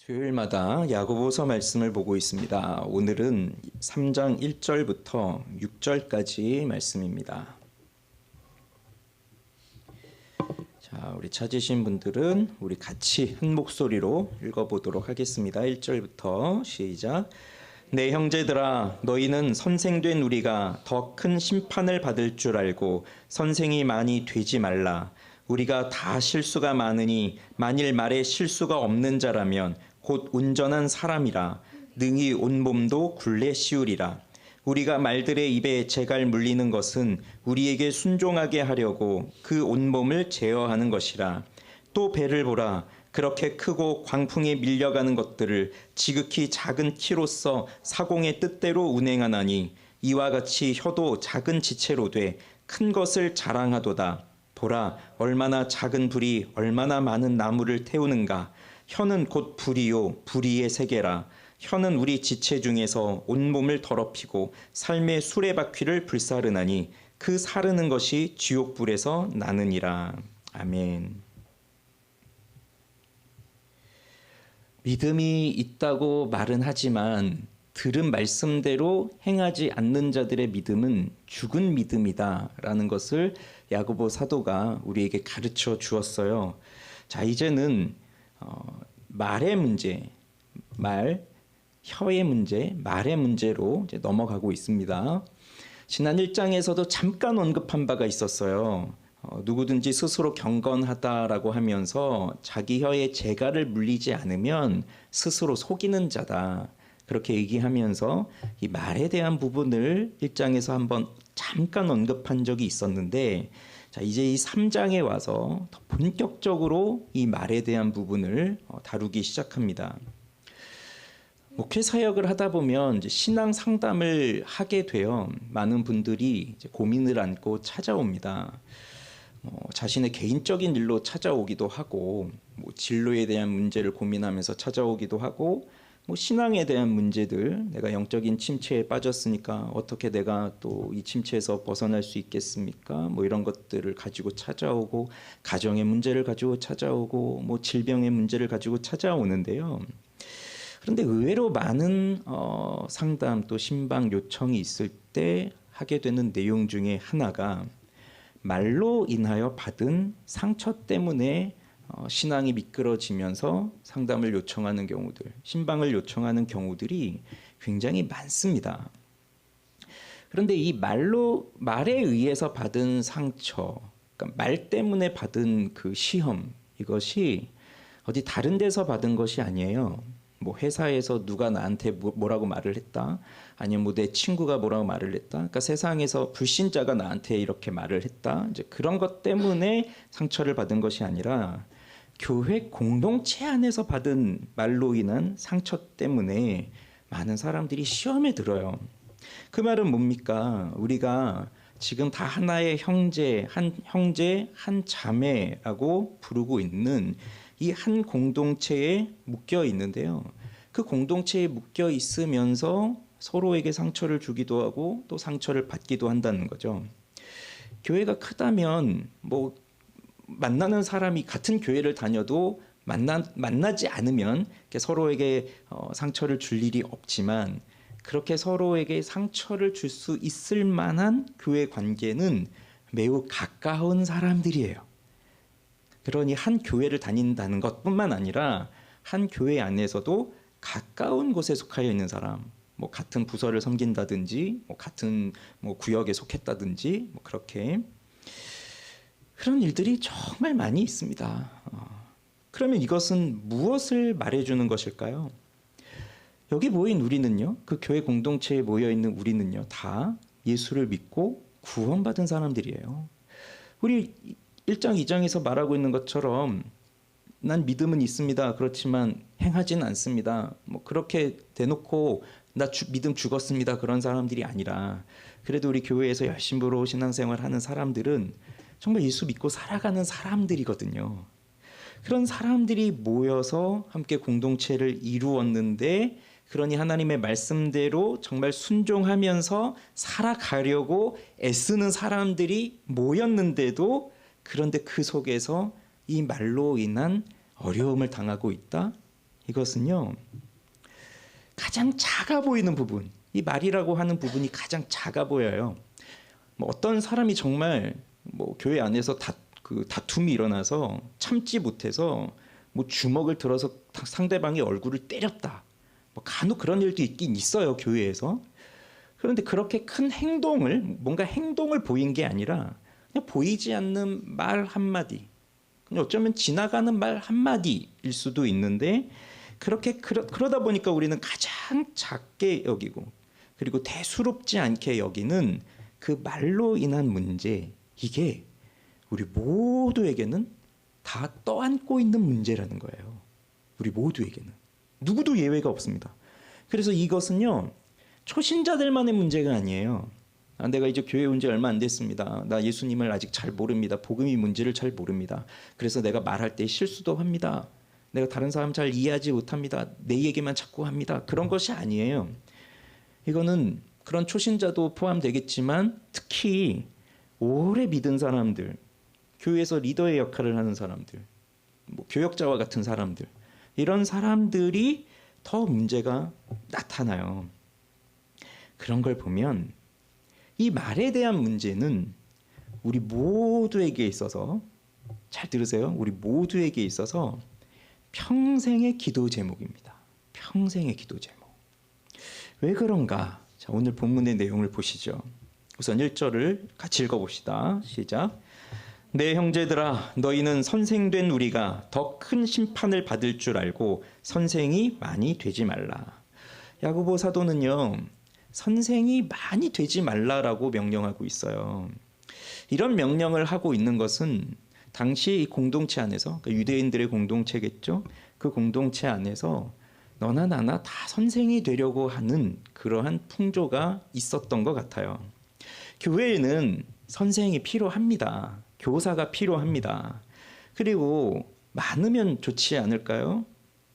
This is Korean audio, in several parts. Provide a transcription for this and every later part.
수요일마다 야고보서 말씀을 보고 있습니다. 오늘은 3장 1절부터 6절까지 말씀입니다. 자, 우리 찾으신 분들은 우리 같이 한 목소리로 읽어보도록 하겠습니다. 1절부터 시작. 내 형제들아, 너희는 선생된 우리가 더 큰 심판을 받을 줄 알고 선생이 많이 되지 말라. 우리가 다 실수가 많으니 만일 말에 실수가 없는 자라면 곧 온전한 사람이라 능히 온몸도 굴레 씌우리라. 우리가 말들의 입에 재갈 물리는 것은 우리에게 순종하게 하려고 그 온몸을 제어하는 것이라. 또 배를 보라. 그렇게 크고 광풍에 밀려가는 것들을 지극히 작은 키로서 사공의 뜻대로 운행하나니 이와 같이 혀도 작은 지체로 돼 큰 것을 자랑하도다. 보라, 얼마나 작은 불이 얼마나 많은 나무를 태우는가. 혀는 곧 불이요 불의의 세계라. 혀는 우리 지체 중에서 온몸을 더럽히고 삶의 수레바퀴를 불사르나니 그 사르는 것이 지옥불에서 나느니라. 아멘. 믿음이 있다고 말은 하지만 들은 말씀대로 행하지 않는 자들의 믿음은 죽은 믿음이다라는 것을 야고보 사도가 우리에게 가르쳐 주었어요. 자, 이제는 말의 문제, 혀의 문제, 말의 문제로 이제 넘어가고 있습니다. 지난 1장에서도 잠깐 언급한 바가 있었어요. 누구든지 스스로 경건하다라고 하면서 자기 혀에 재갈을 물리지 않으면 스스로 속이는 자다. 그렇게 얘기하면서 이 말에 대한 부분을 1장에서 한번 잠깐 언급한 적이 있었는데, 자, 이제 이 3장에 와서 더 본격적으로 이 말에 대한 부분을 다루기 시작합니다. 목회 사역을 하다 보면 이제 신앙 상담을 하게 되어 많은 분들이 이제 고민을 안고 찾아옵니다. 자신의 개인적인 일로 찾아오기도 하고, 진로에 대한 문제를 고민하면서 찾아오기도 하고, 신앙에 대한 문제들, 내가 영적인 침체에 빠졌으니까 어떻게 내가 또 이 침체에서 벗어날 수 있겠습니까? 이런 것들을 가지고 찾아오고, 가정의 문제를 가지고 찾아오고, 질병의 문제를 가지고 찾아오는데요. 그런데 의외로 많은 상담 또 신방 요청이 있을 때 하게 되는 내용 중에 하나가 말로 인하여 받은 상처 때문에 신앙이 미끄러지면서 상담을 요청하는 경우들, 신방을 요청하는 경우들이 굉장히 많습니다. 그런데 이 말에 의해서 받은 상처, 그러니까 말 때문에 받은 그 시험, 이것이 어디 다른 데서 받은 것이 아니에요. 회사에서 누가 나한테 뭐라고 말을 했다, 아니면 내 친구가 뭐라고 말을 했다, 그러니까 세상에서 불신자가 나한테 이렇게 말을 했다, 이제 그런 것 때문에 상처를 받은 것이 아니라 교회 공동체 안에서 받은 말로 인한 상처 때문에 많은 사람들이 시험에 들어요. 그 말은 뭡니까? 우리가 지금 다 하나의 형제, 한 자매라고 부르고 있는 이 한 공동체에 묶여 있는데요. 그 공동체에 묶여 있으면서 서로에게 상처를 주기도 하고 또 상처를 받기도 한다는 거죠. 교회가 크다면 만나는 사람이 같은 교회를 다녀도 만나지 않으면 서로에게 상처를 줄 일이 없지만, 그렇게 서로에게 상처를 줄 수 있을 만한 교회 관계는 매우 가까운 사람들이에요. 그러니 한 교회를 다닌다는 것뿐만 아니라 한 교회 안에서도 가까운 곳에 속하여 있는 사람, 같은 부서를 섬긴다든지, 같은 구역에 속했다든지, 그렇게 그런 일들이 정말 많이 있습니다. 그러면 이것은 무엇을 말해주는 것일까요? 여기 모인 우리는요, 그 교회 공동체에 모여있는 우리는요, 다 예수를 믿고 구원받은 사람들이에요. 우리 1장, 2장에서 말하고 있는 것처럼 난 믿음은 있습니다. 그렇지만 행하지는 않습니다. 그렇게 대놓고 나 믿음 죽었습니다. 그런 사람들이 아니라, 그래도 우리 교회에서 열심으로 신앙생활 하는 사람들은 정말 예수 믿고 살아가는 사람들이거든요. 그런 사람들이 모여서 함께 공동체를 이루었는데, 그러니 하나님의 말씀대로 정말 순종하면서 살아가려고 애쓰는 사람들이 모였는데도, 그런데 그 속에서 이 말로 인한 어려움을 당하고 있다? 이것은요, 가장 작아 보이는 부분, 이 말이라고 하는 부분이 가장 작아 보여요. 뭐 어떤 사람이 정말 뭐 교회 안에서 다툼이 일어나서 참지 못해서 뭐 주먹을 들어서 상대방의 얼굴을 때렸다. 뭐 간혹 그런 일도 있긴 있어요, 교회에서. 그런데 그렇게 큰 뭔가 행동을 보인 게 아니라 그냥 보이지 않는 말 한마디, 그냥 어쩌면 지나가는 말 한마디일 수도 있는데, 그러다 보니까 우리는 가장 작게 여기고 그리고 대수롭지 않게 여기는 그 말로 인한 문제, 이게 우리 모두에게는 다 떠안고 있는 문제라는 거예요. 우리 모두에게는. 누구도 예외가 없습니다. 그래서 이것은요, 초신자들만의 문제가 아니에요. 내가 이제 교회 온 지 얼마 안 됐습니다. 나 예수님을 아직 잘 모릅니다. 복음이 뭔지를 잘 모릅니다. 그래서 내가 말할 때 실수도 합니다. 내가 다른 사람 잘 이해하지 못합니다. 내 얘기만 자꾸 합니다. 그런 것이 아니에요. 이거는 그런 초신자도 포함되겠지만 특히 오래 믿은 사람들, 교회에서 리더의 역할을 하는 사람들, 뭐 교역자와 같은 사람들, 이런 사람들이 더 문제가 나타나요. 그런 걸 보면 이 말에 대한 문제는 우리 모두에게 있어서, 잘 들으세요, 우리 모두에게 있어서 평생의 기도 제목입니다. 평생의 기도 제목. 왜 그런가? 자, 오늘 본문의 내용을 보시죠. 우선 1절을 같이 읽어봅시다. 시작. 내 형제들아, 너희는 선생된 우리가 더 큰 심판을 받을 줄 알고 선생이 많이 되지 말라. 야고보 사도는요, 선생이 많이 되지 말라라고 명령하고 있어요. 이런 명령을 하고 있는 것은 당시 이 공동체 안에서, 그러니까 유대인들의 공동체겠죠. 그 공동체 안에서 너나 나나 다 선생이 되려고 하는 그러한 풍조가 있었던 것 같아요. 교회에는 선생이 필요합니다. 교사가 필요합니다. 그리고 많으면 좋지 않을까요?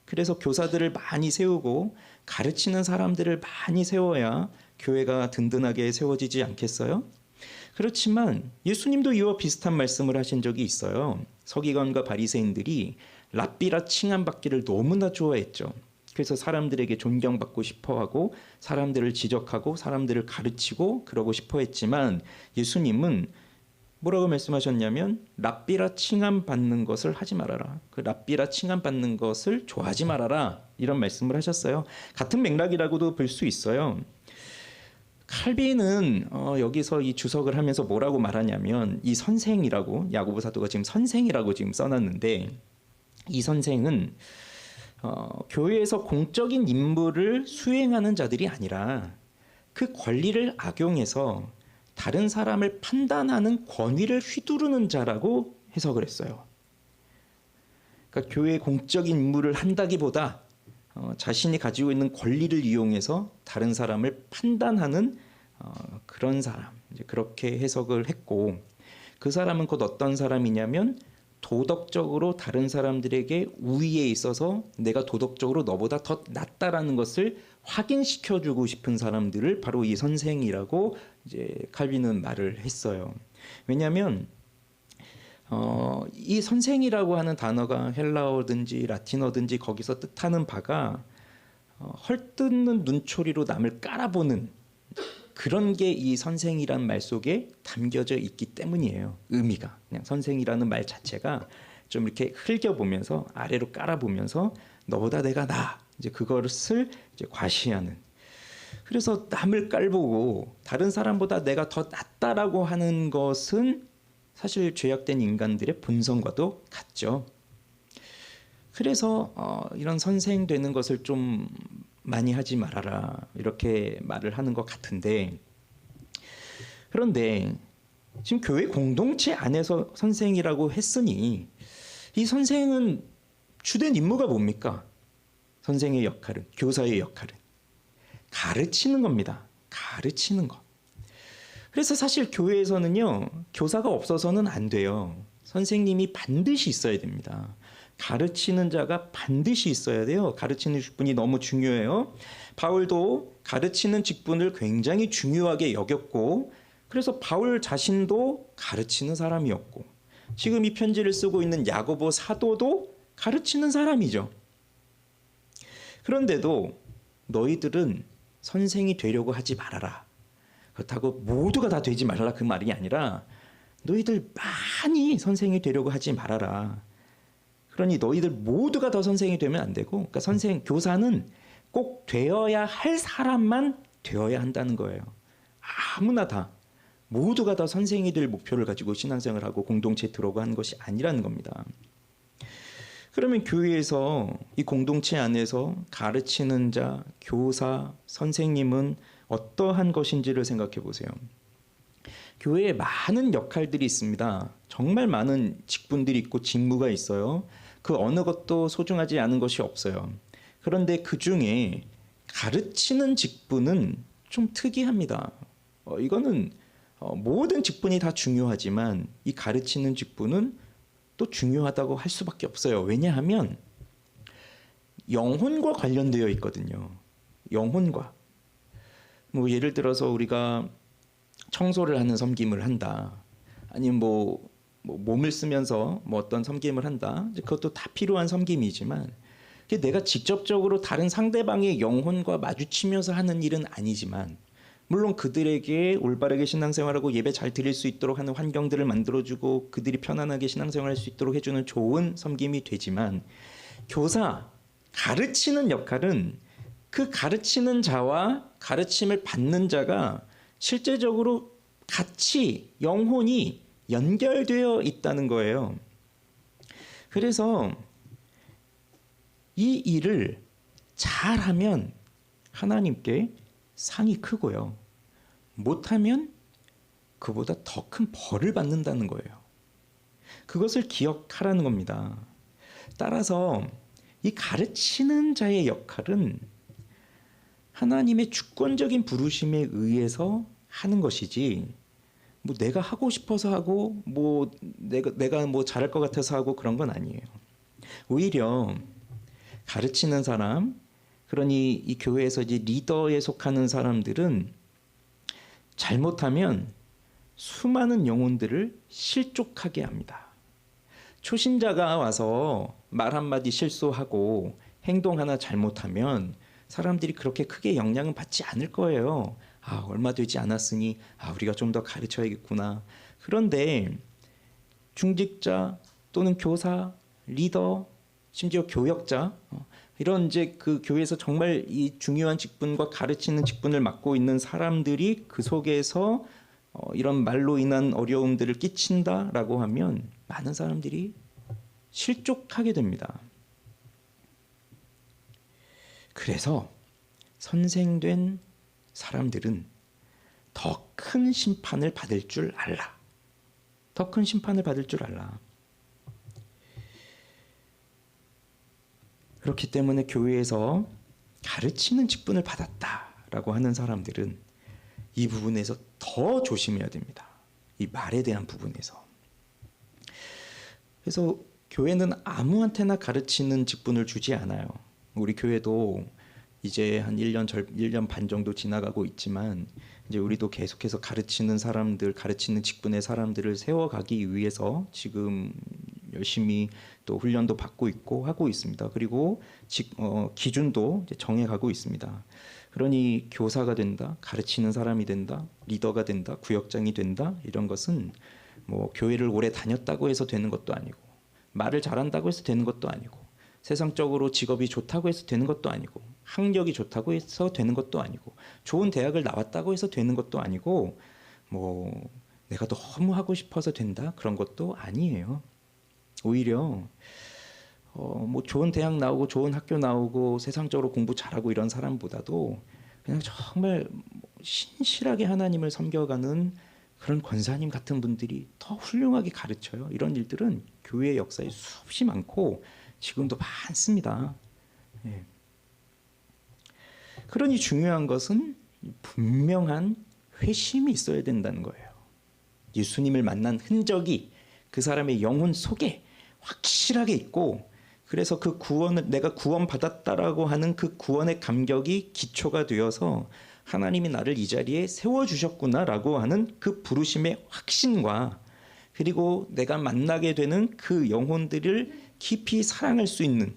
그래서 교사들을 많이 세우고 가르치는 사람들을 많이 세워야 교회가 든든하게 세워지지 않겠어요? 그렇지만 예수님도 이와 비슷한 말씀을 하신 적이 있어요. 서기관과 바리새인들이 랍비라 칭함받기를 너무나 좋아했죠. 그래서 사람들에게 존경받고 싶어하고 사람들을 지적하고 사람들을 가르치고 그러고 싶어했지만 예수님은 뭐라고 말씀하셨냐면 랍비라 칭함받는 것을 하지 말아라. 그 랍비라 칭함받는 것을 좋아하지 말아라. 이런 말씀을 하셨어요. 같은 맥락이라고도 볼 수 있어요. 칼빈은 여기서 이 주석을 하면서 뭐라고 말하냐면 이 선생이라고, 야고보 사도가 지금 선생이라고 지금 써놨는데, 이 선생은 교회에서 공적인 임무를 수행하는 자들이 아니라 그 권리를 악용해서 다른 사람을 판단하는 권위를 휘두르는 자라고 해석을 했어요. 그러니까 교회의 공적인 임무를 한다기보다 자신이 가지고 있는 권리를 이용해서 다른 사람을 판단하는 그런 사람, 이제 그렇게 해석을 했고, 그 사람은 곧 어떤 사람이냐면 도덕적으로 다른 사람들에게 우위에 있어서 내가 도덕적으로 너보다 더 낫다라는 것을 확인시켜주고 싶은 사람들을 바로 이 선생이라고 이제 칼빈은 말을 했어요. 왜냐하면 이 선생이라고 하는 단어가 헬라어든지 라틴어든지 거기서 뜻하는 바가 헐뜯는 눈초리로 남을 깔아보는 그런 게 이 선생이란 말 속에 담겨져 있기 때문이에요. 의미가 그냥 선생이라는 말 자체가 좀 이렇게 흘겨보면서 아래로 깔아보면서 너보다 내가 나, 이제 그것을 이제 과시하는. 그래서 남을 깔보고 다른 사람보다 내가 더 낫다라고 하는 것은 사실 죄악된 인간들의 본성과도 같죠. 그래서 이런 선생 되는 것을 좀 많이 하지 말아라, 이렇게 말을 하는 것 같은데, 그런데 지금 교회 공동체 안에서 선생이라고 했으니 이 선생은 주된 임무가 뭡니까? 선생의 역할은, 교사의 역할은 가르치는 겁니다. 가르치는 것. 그래서 사실 교회에서는요, 교사가 없어서는 안 돼요. 선생님이 반드시 있어야 됩니다. 가르치는 자가 반드시 있어야 돼요. 가르치는 직분이 너무 중요해요. 바울도 가르치는 직분을 굉장히 중요하게 여겼고, 그래서 바울 자신도 가르치는 사람이었고, 지금 이 편지를 쓰고 있는 야고보 사도도 가르치는 사람이죠. 그런데도 너희들은 선생이 되려고 하지 말아라. 그렇다고 모두가 다 되지 말라 그 말이 아니라 너희들 많이 선생이 되려고 하지 말아라. 그러니 너희들 모두가 더 선생이 되면 안 되고, 그러니까 교사는 꼭 되어야 할 사람만 되어야 한다는 거예요. 아무나 다 모두가 다 선생이 될 목표를 가지고 신앙생활하고 공동체에 들어오고 하는 것이 아니라는 겁니다. 그러면 교회에서 이 공동체 안에서 가르치는 자, 교사, 선생님은 어떠한 것인지를 생각해 보세요. 교회에 많은 역할들이 있습니다. 정말 많은 직분들이 있고 직무가 있어요. 그 어느 것도 소중하지 않은 것이 없어요. 그런데 그 중에 가르치는 직분은 좀 특이합니다. 이거는 모든 직분이 다 중요하지만 이 가르치는 직분은 또 중요하다고 할 수밖에 없어요. 왜냐하면 영혼과 관련되어 있거든요. 영혼과. 뭐 예를 들어서 우리가 청소를 하는 섬김을 한다. 아니면 뭐 몸을 쓰면서 뭐 어떤 섬김을 한다. 그것도 다 필요한 섬김이지만 내가 직접적으로 다른 상대방의 영혼과 마주치면서 하는 일은 아니지만 물론 그들에게 올바르게 신앙생활하고 예배 잘 드릴 수 있도록 하는 환경들을 만들어주고 그들이 편안하게 신앙생활할 수 있도록 해주는 좋은 섬김이 되지만 교사, 가르치는 역할은 그 가르치는 자와 가르침을 받는 자가 실제적으로 같이 영혼이 연결되어 있다는 거예요. 그래서 이 일을 잘하면 하나님께 상이 크고요. 못하면 그보다 더 큰 벌을 받는다는 거예요. 그것을 기억하라는 겁니다. 따라서 이 가르치는 자의 역할은 하나님의 주권적인 부르심에 의해서 하는 것이지 뭐 내가 하고 싶어서 하고 뭐 내가 뭐 잘할 것 같아서 하고 그런 건 아니에요. 오히려 가르치는 사람, 그러니 이 교회에서 이제 리더에 속하는 사람들은 잘못하면 수많은 영혼들을 실족하게 합니다. 초신자가 와서 말 한마디 실수하고 행동 하나 잘못하면 사람들이 그렇게 크게 영향은 받지 않을 거예요. 얼마 되지 않았으니 우리가 좀 더 가르쳐야겠구나. 그런데 중직자 또는 교사, 리더, 심지어 교역자 이런 이제 그 교회에서 정말 이 중요한 직분과 가르치는 직분을 맡고 있는 사람들이 그 속에서 이런 말로 인한 어려움들을 끼친다라고 하면 많은 사람들이 실족하게 됩니다. 그래서 선생된 사람들은 더 큰 심판을 받을 줄 알라. 더 큰 심판을 받을 줄 알라. 그렇기 때문에 교회에서 가르치는 직분을 받았다라고 하는 사람들은 이 부분에서 더 조심해야 됩니다. 이 말에 대한 부분에서. 그래서 교회는 아무한테나 가르치는 직분을 주지 않아요. 우리 교회도 이제 한 1년 반 정도 지나가고 있지만 이제 우리도 계속해서 가르치는 사람들, 가르치는 직분의 사람들을 세워가기 위해서 지금 열심히 또 훈련도 받고 있고 하고 있습니다. 그리고 기준도 이제 정해가고 있습니다. 그러니 교사가 된다, 가르치는 사람이 된다, 리더가 된다, 구역장이 된다 이런 것은 뭐 교회를 오래 다녔다고 해서 되는 것도 아니고 말을 잘한다고 해서 되는 것도 아니고 세상적으로 직업이 좋다고 해서 되는 것도 아니고 학력이 좋다고 해서 되는 것도 아니고 좋은 대학을 나왔다고 해서 되는 것도 아니고 뭐 내가 너무 하고 싶어서 된다 그런 것도 아니에요. 오히려 뭐 좋은 대학 나오고 좋은 학교 나오고 세상적으로 공부 잘하고 이런 사람보다도 그냥 정말 신실하게 하나님을 섬겨가는 그런 권사님 같은 분들이 더 훌륭하게 가르쳐요. 이런 일들은 교회 역사에 수없이 많고 지금도 많습니다. 예. 그러니 중요한 것은 분명한 회심이 있어야 된다는 거예요. 예수님을 만난 흔적이 그 사람의 영혼 속에 확실하게 있고 그래서 그 구원을 내가 구원받았다라고 하는 그 구원의 감격이 기초가 되어서 하나님이 나를 이 자리에 세워주셨구나라고 하는 그 부르심의 확신과 그리고 내가 만나게 되는 그 영혼들을 깊이 사랑할 수 있는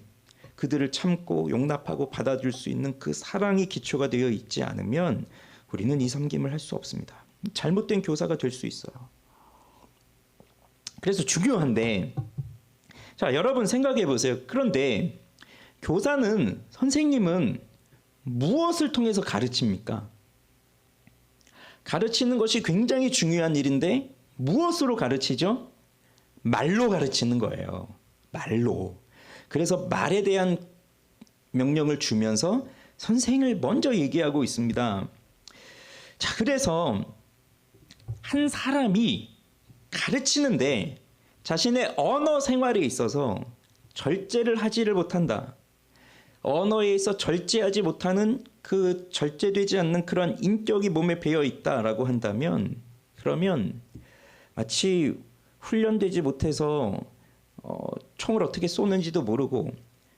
그들을 참고 용납하고 받아줄 수 있는 그 사랑이 기초가 되어 있지 않으면 우리는 이 섬김을 할 수 없습니다. 잘못된 교사가 될 수 있어요. 그래서 중요한데, 자, 여러분 생각해 보세요. 그런데 교사는, 선생님은 무엇을 통해서 가르칩니까? 가르치는 것이 굉장히 중요한 일인데 무엇으로 가르치죠? 말로 가르치는 거예요. 말로. 그래서 말에 대한 명령을 주면서 선생을 먼저 얘기하고 있습니다. 자, 그래서 한 사람이 가르치는데 자신의 언어 생활에 있어서 절제를 하지를 못한다. 언어에 있어 절제하지 못하는 그 절제되지 않는 그런 인격이 몸에 배어 있다라고 한다면, 그러면 마치 훈련되지 못해서 총을 어떻게 쏘는지도 모르고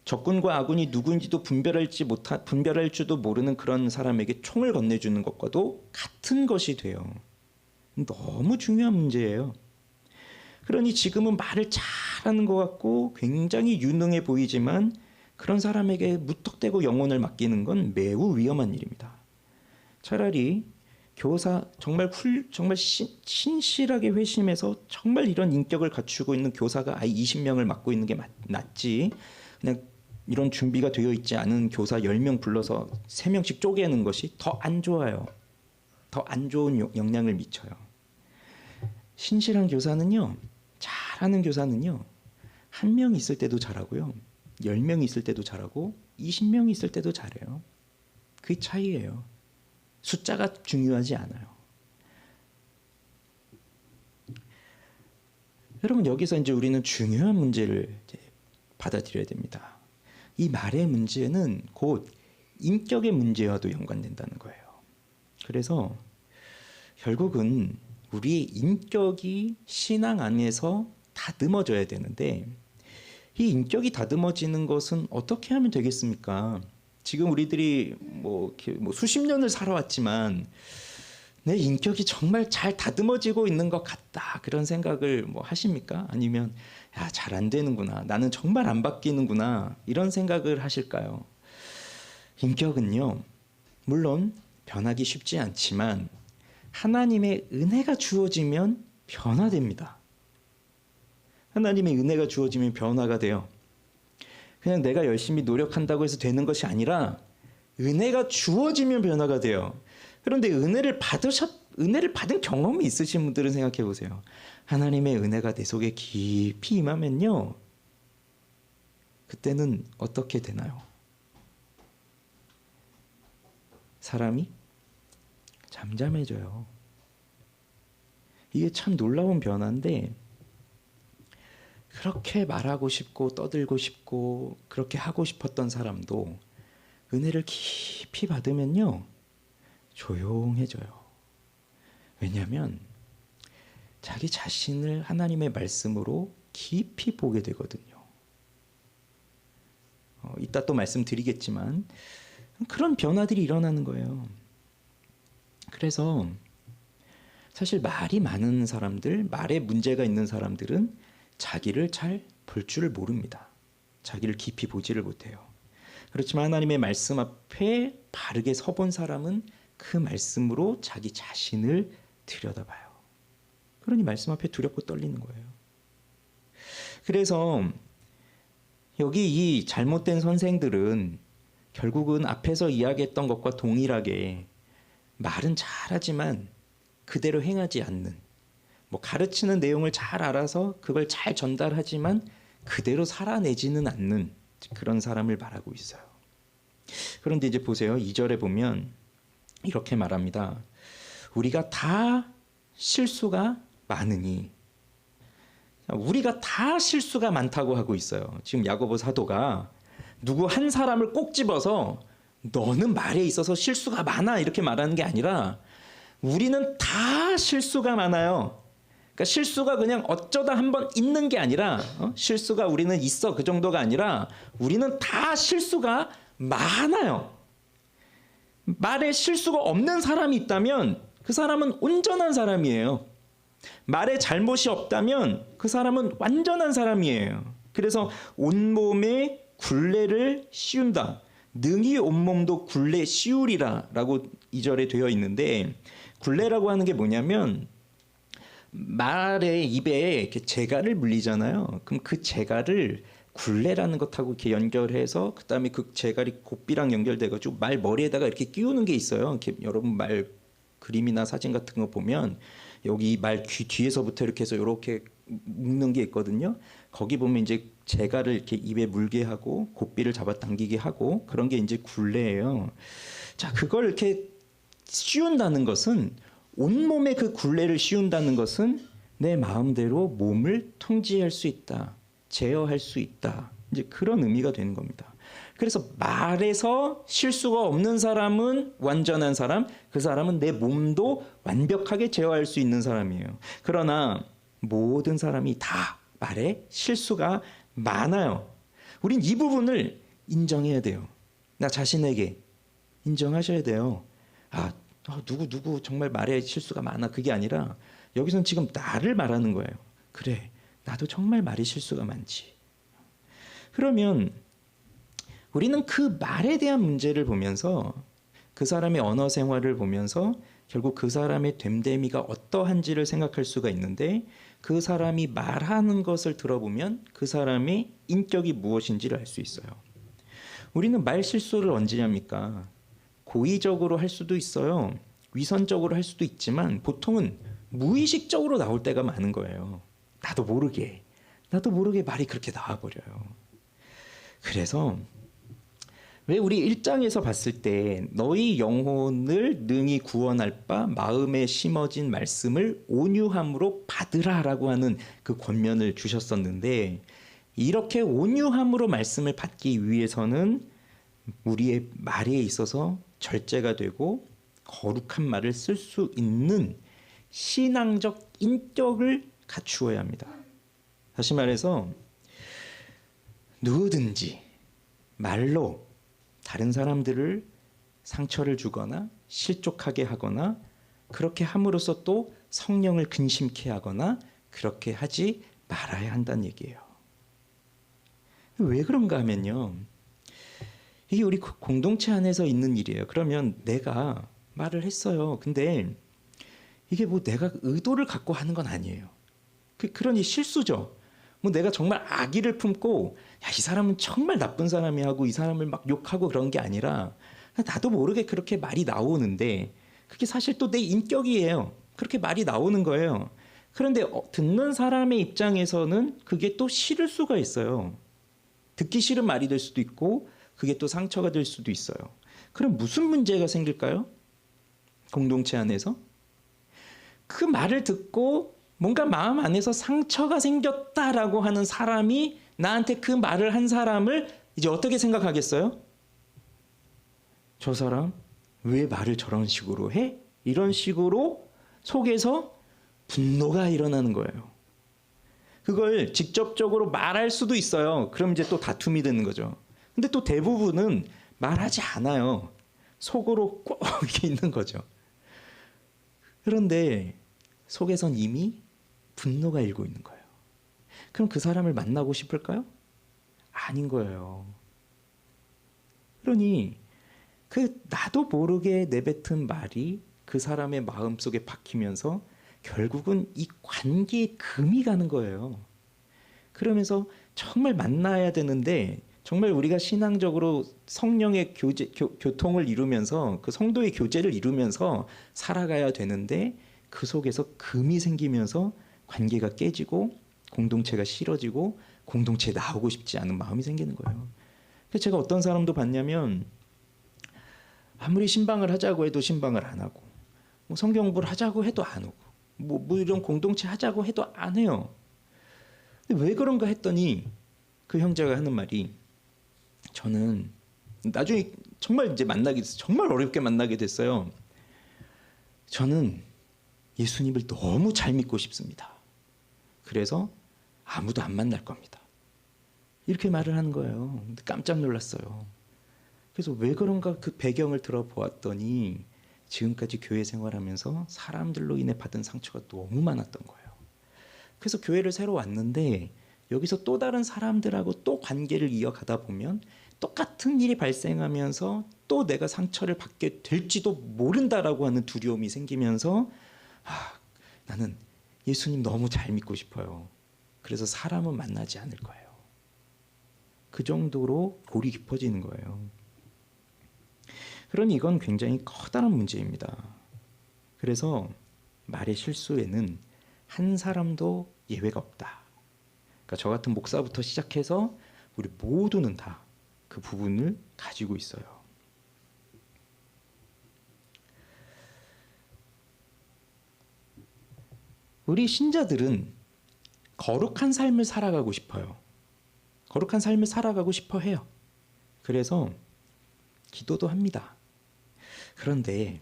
적군과 아군이 누구인지도 분별할 줄도 모르는 그런 사람에게 총을 건네주는 것과도 같은 것이 돼요. 너무 중요한 문제예요. 그러니 지금은 말을 잘하는 것 같고 굉장히 유능해 보이지만 그런 사람에게 무턱대고 영혼을 맡기는 건 매우 위험한 일입니다. 차라리 교사 정말 신실하게 회심해서 정말 이런 인격을 갖추고 있는 교사가 아예 20명을 맡고 있는 게 낫지, 그냥 이런 준비가 되어 있지 않은 교사 10명 불러서 3명씩 쪼개는 것이 더 안 좋아요. 더 안 좋은 영향을 미쳐요. 신실한 교사는요, 잘하는 교사는요, 1명 있을 때도 잘하고요, 10명 있을 때도 잘하고 20명 있을 때도 잘해요. 그게 차이예요. 숫자가 중요하지 않아요. 여러분, 여기서 이제 우리는 중요한 문제를 이제 받아들여야 됩니다. 이 말의 문제는 곧 인격의 문제와도 연관된다는 거예요. 그래서 결국은 우리의 인격이 신앙 안에서 다듬어져야 되는데, 이 인격이 다듬어지는 것은 어떻게 하면 되겠습니까? 지금 우리들이 뭐 수십 년을 살아왔지만 내 인격이 정말 잘 다듬어지고 있는 것 같다, 그런 생각을 하십니까? 아니면 야, 잘 안 되는구나, 나는 정말 안 바뀌는구나, 이런 생각을 하실까요? 인격은요, 물론 변하기 쉽지 않지만 하나님의 은혜가 주어지면 변화됩니다. 하나님의 은혜가 주어지면 변화가 돼요. 그냥 내가 열심히 노력한다고 해서 되는 것이 아니라 은혜가 주어지면 변화가 돼요. 그런데 은혜를 받은 경험이 있으신 분들은 생각해 보세요. 하나님의 은혜가 내 속에 깊이 임하면요, 그때는 어떻게 되나요? 사람이 잠잠해져요. 이게 참 놀라운 변화인데, 그렇게 말하고 싶고 떠들고 싶고 그렇게 하고 싶었던 사람도 은혜를 깊이 받으면요, 조용해져요. 왜냐하면 자기 자신을 하나님의 말씀으로 깊이 보게 되거든요. 이따 또 말씀드리겠지만 그런 변화들이 일어나는 거예요. 그래서 사실 말이 많은 사람들, 말에 문제가 있는 사람들은 자기를 잘 볼 줄을 모릅니다. 자기를 깊이 보지를 못해요. 그렇지만 하나님의 말씀 앞에 바르게 서본 사람은 그 말씀으로 자기 자신을 들여다봐요. 그러니 말씀 앞에 두렵고 떨리는 거예요. 그래서 여기 이 잘못된 선생들은 결국은 앞에서 이야기했던 것과 동일하게 말은 잘하지만 그대로 행하지 않는, 가르치는 내용을 잘 알아서 그걸 잘 전달하지만 그대로 살아내지는 않는 그런 사람을 말하고 있어요. 그런데 이제 보세요. 2절에 보면 이렇게 말합니다. 우리가 다 실수가 많으니. 우리가 다 실수가 많다고 하고 있어요. 지금 야고보 사도가 누구 한 사람을 꼭 집어서 너는 말에 있어서 실수가 많아, 이렇게 말하는 게 아니라 우리는 다 실수가 많아요. 그러니까 실수가 그냥 어쩌다 한번 있는 게 아니라, 실수가 우리는 있어, 그 정도가 아니라 우리는 다 실수가 많아요. 말에 실수가 없는 사람이 있다면 그 사람은 온전한 사람이에요. 말에 잘못이 없다면 그 사람은 완전한 사람이에요. 그래서 온몸에 굴레를 씌운다. 능히 온몸도 굴레 씌우리라라고 2절에 되어 있는데, 굴레라고 하는 게 뭐냐면 말의 입에 이렇게 재갈을 물리잖아요. 그럼 그 재갈을 굴레라는 것하고 이렇게 연결해서 그다음에 그 재갈이 고삐랑 연결돼가지고 말 머리에다가 이렇게 끼우는 게 있어요. 이렇게 여러분 말 그림이나 사진 같은 거 보면 여기 말 귀 뒤에서부터 이렇게 해서 이렇게 묶는 게 있거든요. 거기 보면 이제 재갈을 이렇게 입에 물게 하고 고삐를 잡아당기게 하고 그런 게 이제 굴레예요. 자, 그걸 이렇게 씌운다는 것은, 온몸에 그 굴레를 씌운다는 것은 내 마음대로 몸을 통제할 수 있다, 제어할 수 있다, 이제 그런 의미가 되는 겁니다. 그래서 말에서 실수가 없는 사람은 완전한 사람, 그 사람은 내 몸도 완벽하게 제어할 수 있는 사람이에요. 그러나 모든 사람이 다 말에 실수가 많아요. 우린 이 부분을 인정해야 돼요. 나 자신에게 인정하셔야 돼요. 누구 정말 말에 실수가 많아, 그게 아니라 여기서는 지금 나를 말하는 거예요. 그래, 나도 정말 말에 실수가 많지. 그러면 우리는 그 말에 대한 문제를 보면서, 그 사람의 언어 생활을 보면서 결국 그 사람의 됨됨이가 어떠한지를 생각할 수가 있는데, 그 사람이 말하는 것을 들어보면 그 사람의 인격이 무엇인지를 알 수 있어요. 우리는 말 실수를 언제 합니까? 고의적으로 할 수도 있어요. 위선적으로 할 수도 있지만 보통은 무의식적으로 나올 때가 많은 거예요. 나도 모르게 말이 그렇게 나와버려요. 그래서 왜 우리 1장에서 봤을 때 너희 영혼을 능히 구원할 바 마음에 심어진 말씀을 온유함으로 받으라라고 하는 그 권면을 주셨었는데, 이렇게 온유함으로 말씀을 받기 위해서는 우리의 말에 있어서 절제가 되고 거룩한 말을 쓸 수 있는 신앙적 인격을 갖추어야 합니다. 다시 말해서 누구든지 말로 다른 사람들을 상처를 주거나 실족하게 하거나 그렇게 함으로써 또 성령을 근심케 하거나 그렇게 하지 말아야 한다는 얘기예요. 왜 그런가 하면요, 이게 우리 공동체 안에서 있는 일이에요. 그러면 내가 말을 했어요. 근데 이게 뭐 내가 의도를 갖고 하는 건 아니에요. 그러니 실수죠. 뭐 내가 정말 악의를 품고 이 사람은 정말 나쁜 사람이 하고 이 사람을 막 욕하고 그런 게 아니라 나도 모르게 그렇게 말이 나오는데, 그게 사실 또 내 인격이에요. 그렇게 말이 나오는 거예요. 그런데 듣는 사람의 입장에서는 그게 또 싫을 수가 있어요. 듣기 싫은 말이 될 수도 있고 그게 또 상처가 될 수도 있어요. 그럼 무슨 문제가 생길까요? 공동체 안에서 그 말을 듣고 뭔가 마음 안에서 상처가 생겼다라고 하는 사람이 나한테 그 말을 한 사람을 이제 어떻게 생각하겠어요? 저 사람 왜 말을 저런 식으로 해? 이런 식으로 속에서 분노가 일어나는 거예요. 그걸 직접적으로 말할 수도 있어요. 그럼 이제 또 다툼이 되는 거죠. 근데 또 대부분은 말하지 않아요. 속으로 꼭 이렇게 있는 거죠. 그런데 속에선 이미 분노가 일고 있는 거예요. 그럼 그 사람을 만나고 싶을까요? 아닌 거예요. 그러니 그 나도 모르게 내뱉은 말이 그 사람의 마음속에 박히면서 결국은 이 관계에 금이 가는 거예요. 그러면서 정말 만나야 되는데, 정말 우리가 신앙적으로 성령의 교통을 이루면서 그 성도의 교제를 이루면서 살아가야 되는데, 그 속에서 금이 생기면서 관계가 깨지고 공동체가 싫어지고 공동체에 나오고 싶지 않은 마음이 생기는 거예요. 그래서 제가 어떤 사람도 봤냐면 아무리 신방을 하자고 해도 신방을 안 하고, 뭐 성경 공부를 하자고 해도 안 오고, 뭐 이런 공동체 하자고 해도 안 해요. 근데 왜 그런가 했더니 그 형제가 하는 말이, 저는 나중에 정말 이제 정말 어렵게 만나게 됐어요. 저는 예수님을 너무 잘 믿고 싶습니다. 그래서 아무도 안 만날 겁니다. 이렇게 말을 하는 거예요. 근데 깜짝 놀랐어요. 그래서 왜 그런가 그 배경을 들어보았더니 지금까지 교회 생활하면서 사람들로 인해 받은 상처가 너무 많았던 거예요. 그래서 교회를 새로 왔는데 여기서 또 다른 사람들하고 또 관계를 이어가다 보면 똑같은 일이 발생하면서 또 내가 상처를 받게 될지도 모른다라고 하는 두려움이 생기면서 나는 예수님 너무 잘 믿고 싶어요. 그래서 사람은 만나지 않을 거예요. 그 정도로 골이 깊어지는 거예요. 그러니 이건 굉장히 커다란 문제입니다. 그래서 말의 실수에는 한 사람도 예외가 없다. 그러니까 저 같은 목사부터 시작해서 우리 모두는 다 그 부분을 가지고 있어요. 우리 신자들은 거룩한 삶을 살아가고 싶어요. 거룩한 삶을 살아가고 싶어 해요. 그래서 기도도 합니다. 그런데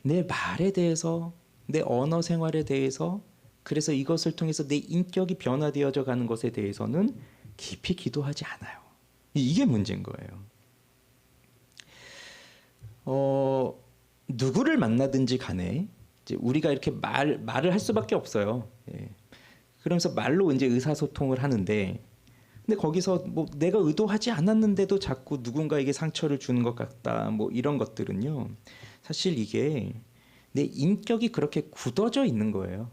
내 말에 대해서, 내 언어 생활에 대해서, 그래서 이것을 통해서 내 인격이 변화되어져 가는 것에 대해서는 깊이 기도하지 않아요. 이게 문제인 거예요. 누구를 만나든지 간에 이제 우리가 이렇게 말을 할 수밖에 없어요. 예. 그러면서 말로 이제 의사소통을 하는데, 근데 거기서 뭐 내가 의도하지 않았는데도 자꾸 누군가에게 상처를 주는 것 같다, 뭐 이런 것들은요, 사실 이게 내 인격이 그렇게 굳어져 있는 거예요.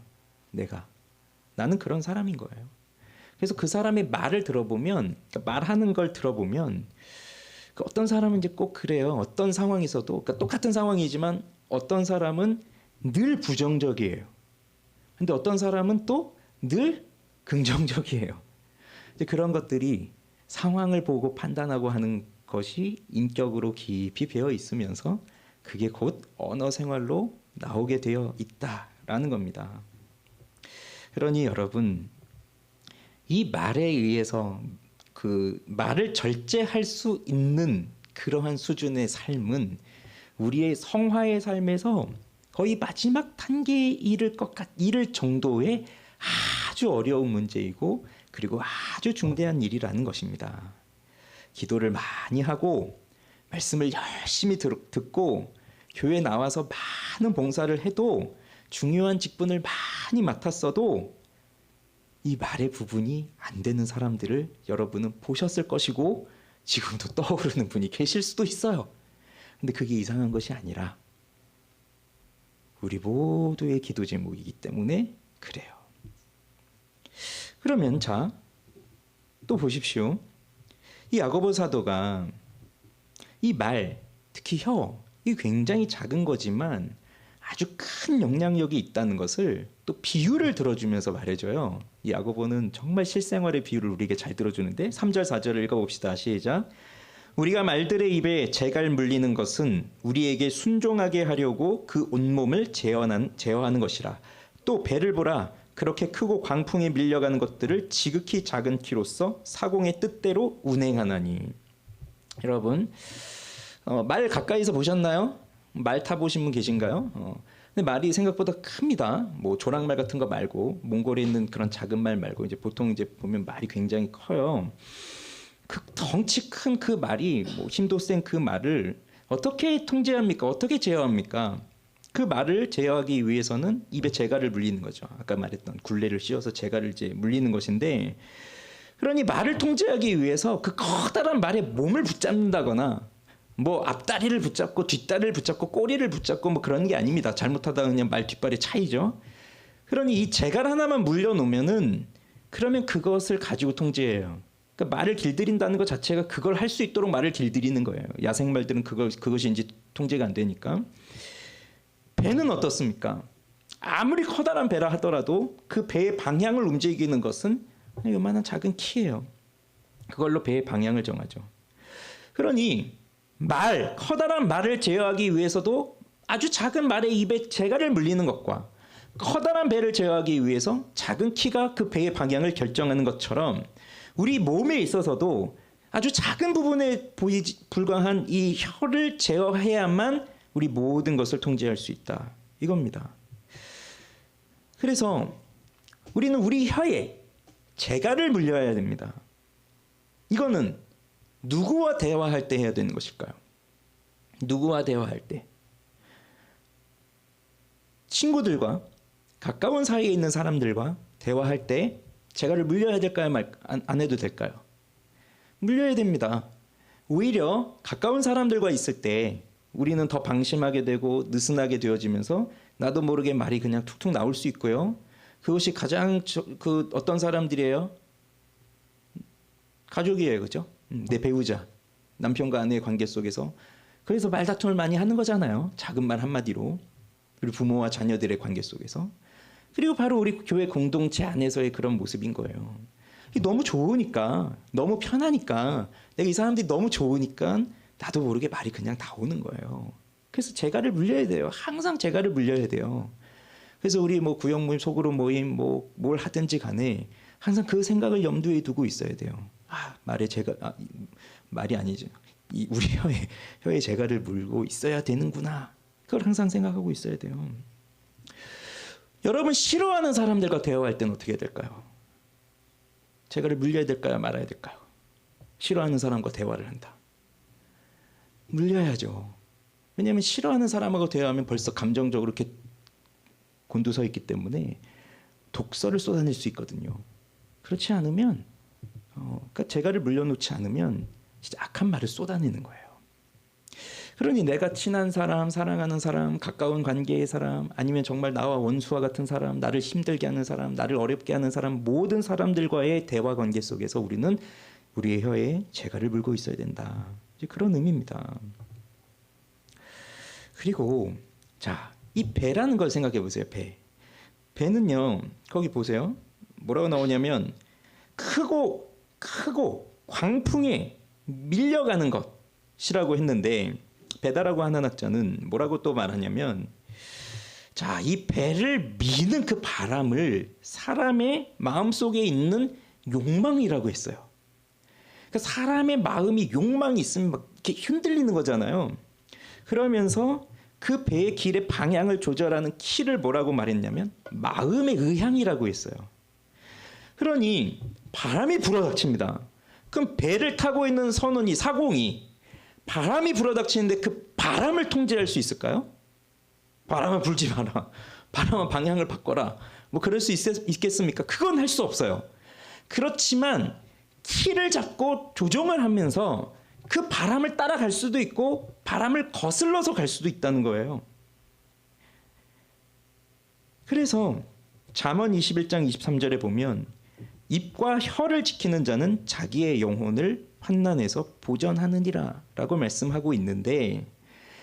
나는 그런 사람인 거예요. 그래서 그 사람의 말을 들어보면, 그러니까 말하는 걸 들어보면, 어떤 사람은 이제 꼭 그래요. 어떤 상황에서도, 그러니까 똑같은 상황이지만 어떤 사람은 늘 부정적이에요. 근데 어떤 사람은 또 늘 긍정적이에요. 이제 그런 것들이 상황을 보고 판단하고 하는 것이 인격으로 깊이 배어 있으면서 그게 곧 언어 생활로 나오게 되어 있다라는 겁니다. 그러니 여러분, 이 말에 의해서 그 말을 절제할 수 있는 그러한 수준의 삶은 우리의 성화의 삶에서 거의 마지막 단계에 이를 정도의 아주 어려운 문제이고, 그리고 아주 중대한 일이라는 것입니다. 기도를 많이 하고 말씀을 열심히 듣고 교회 나와서 많은 봉사를 해도, 중요한 직분을 많이 맡았어도 이 말의 부분이 안 되는 사람들을 여러분은 보셨을 것이고 지금도 떠오르는 분이 계실 수도 있어요. 근데 그게 이상한 것이 아니라 우리 모두의 기도 제목이기 때문에 그래요. 그러면 자, 또 보십시오. 이 야고보 사도가 이 말, 특히 혀, 이 굉장히 작은 거지만 아주 큰 영향력이 있다는 것을 또 비유를 들어주면서 말해줘요. 이 야고보는 정말 실생활의 비유를 우리에게 잘 들어주는데, 3절 4절을 읽어봅시다. 시작. 우리가 말들의 입에 재갈 물리는 것은 우리에게 순종하게 하려고 그 온몸을 제어하는 것이라. 또 배를 보라. 그렇게 크고 광풍에 밀려가는 것들을 지극히 작은 키로서 사공의 뜻대로 운행하나니. 여러분, 말 가까이서 보셨나요? 말 타보신 분 계신가요? 근데 말이 생각보다 큽니다. 뭐 조랑말 같은 거 말고, 몽골에 있는 그런 작은 말 말고, 이제 보통 이제 보면 말이 굉장히 커요. 그 덩치 큰 그 말이, 뭐 힘도 센 그 말을 어떻게 통제합니까? 어떻게 제어합니까? 그 말을 제어하기 위해서는 입에 재갈을 물리는 거죠. 아까 말했던 굴레를 씌워서 재갈을 이제 물리는 것인데, 그러니 말을 통제하기 위해서 그 커다란 말에 몸을 붙잡는다거나, 뭐 앞다리를 붙잡고 뒷다리를 붙잡고 꼬리를 붙잡고 뭐 그런 게 아닙니다. 잘못하다 그냥 말 뒷발의 차이죠. 그러니 이 재갈 하나만 물려놓으면은, 그러면 그것을 가지고 통제해요. 그러니까 말을 길들인다는 것 자체가 그걸 할 수 있도록 말을 길들이는 거예요. 야생말들은 그것이 이제 통제가 안 되니까. 배는 어떻습니까? 아무리 커다란 배라 하더라도 그 배의 방향을 움직이는 것은 요만한 작은 키예요. 그걸로 배의 방향을 정하죠. 그러니 커다란 말을 제어하기 위해서도 아주 작은 말의 입에 재갈을 물리는 것과, 커다란 배를 제어하기 위해서 작은 키가 그 배의 방향을 결정하는 것처럼, 우리 몸에 있어서도 아주 작은 부분에 불과한 이 혀를 제어해야만 우리 모든 것을 통제할 수 있다, 이겁니다. 그래서 우리는 우리 혀에 재갈을 물려야 됩니다. 이거는 누구와 대화할 때 해야 되는 것일까요? 누구와 대화할 때? 친구들과, 가까운 사이에 있는 사람들과 대화할 때 재갈을 물려야 될까요? 안 해도 될까요? 물려야 됩니다. 오히려 가까운 사람들과 있을 때 우리는 더 방심하게 되고 느슨하게 되어지면서 나도 모르게 말이 그냥 툭툭 나올 수 있고요. 그것이 가장 어떤 사람들이에요? 가족이에요, 그죠? 내 배우자, 남편과 아내의 관계 속에서. 그래서 말다툼을 많이 하는 거잖아요. 작은 말 한마디로. 그리고 부모와 자녀들의 관계 속에서. 그리고 바로 우리 교회 공동체 안에서의 그런 모습인 거예요. 너무 좋으니까, 너무 편하니까, 내가 이 사람들이 너무 좋으니까 나도 모르게 말이 그냥 나오는 거예요. 그래서 재갈을 물려야 돼요. 항상 재갈을 물려야 돼요. 그래서 우리 뭐 구역 모임, 소그룹 모임, 뭐 뭘 하든지 간에 항상 그 생각을 염두에 두고 있어야 돼요. 말이 아니죠. 우리 혀에 재갈을 물고 있어야 되는구나. 그걸 항상 생각하고 있어야 돼요. 여러분 싫어하는 사람들과 대화할 때는 어떻게 해야 될까요? 재갈을 물려야 될까요? 말아야 될까요? 싫어하는 사람과 대화를 한다. 물려야죠. 왜냐하면 싫어하는 사람하고 대화하면 벌써 감정적으로 이렇게 곤두서 있기 때문에 독설을 쏟아낼 수 있거든요. 그렇지 않으면 그러니까 재갈을 물려놓지 않으면 진짜 악한 말을 쏟아내는 거예요. 그러니 내가 친한 사람, 사랑하는 사람, 가까운 관계의 사람, 아니면 정말 나와 원수와 같은 사람, 나를 힘들게 하는 사람, 나를 어렵게 하는 사람, 모든 사람들과의 대화 관계 속에서 우리는 우리의 혀에 재갈을 물고 있어야 된다. 이제 그런 의미입니다. 그리고 이 배라는 걸 생각해 보세요. 배는요, 거기 보세요. 뭐라고 나오냐면 크고 광풍에 밀려가는 것이라고 했는데, 배다라고 하는 학자는 뭐라고 또 말하냐면, 이 배를 미는 그 바람을 사람의 마음속에 있는 욕망이라고 했어요. 그러니까 사람의 마음이 욕망이 있으면 막 이렇게 흔들리는 거잖아요. 그러면서 그 배의 길의 방향을 조절하는 키를 뭐라고 말했냐면 마음의 의향이라고 했어요. 그러니 바람이 불어닥칩니다. 그럼 배를 타고 있는 선원이, 사공이 바람이 불어닥치는데 그 바람을 통제할 수 있을까요? 바람은 불지 마라. 바람은 방향을 바꿔라. 뭐 그럴 수 있겠습니까? 그건 할 수 없어요. 그렇지만 키를 잡고 조정을 하면서 그 바람을 따라갈 수도 있고 바람을 거슬러서 갈 수도 있다는 거예요. 그래서 잠언 21장 23절에 보면 입과 혀를 지키는 자는 자기의 영혼을 환난에서 보전하느니라 라고 말씀하고 있는데,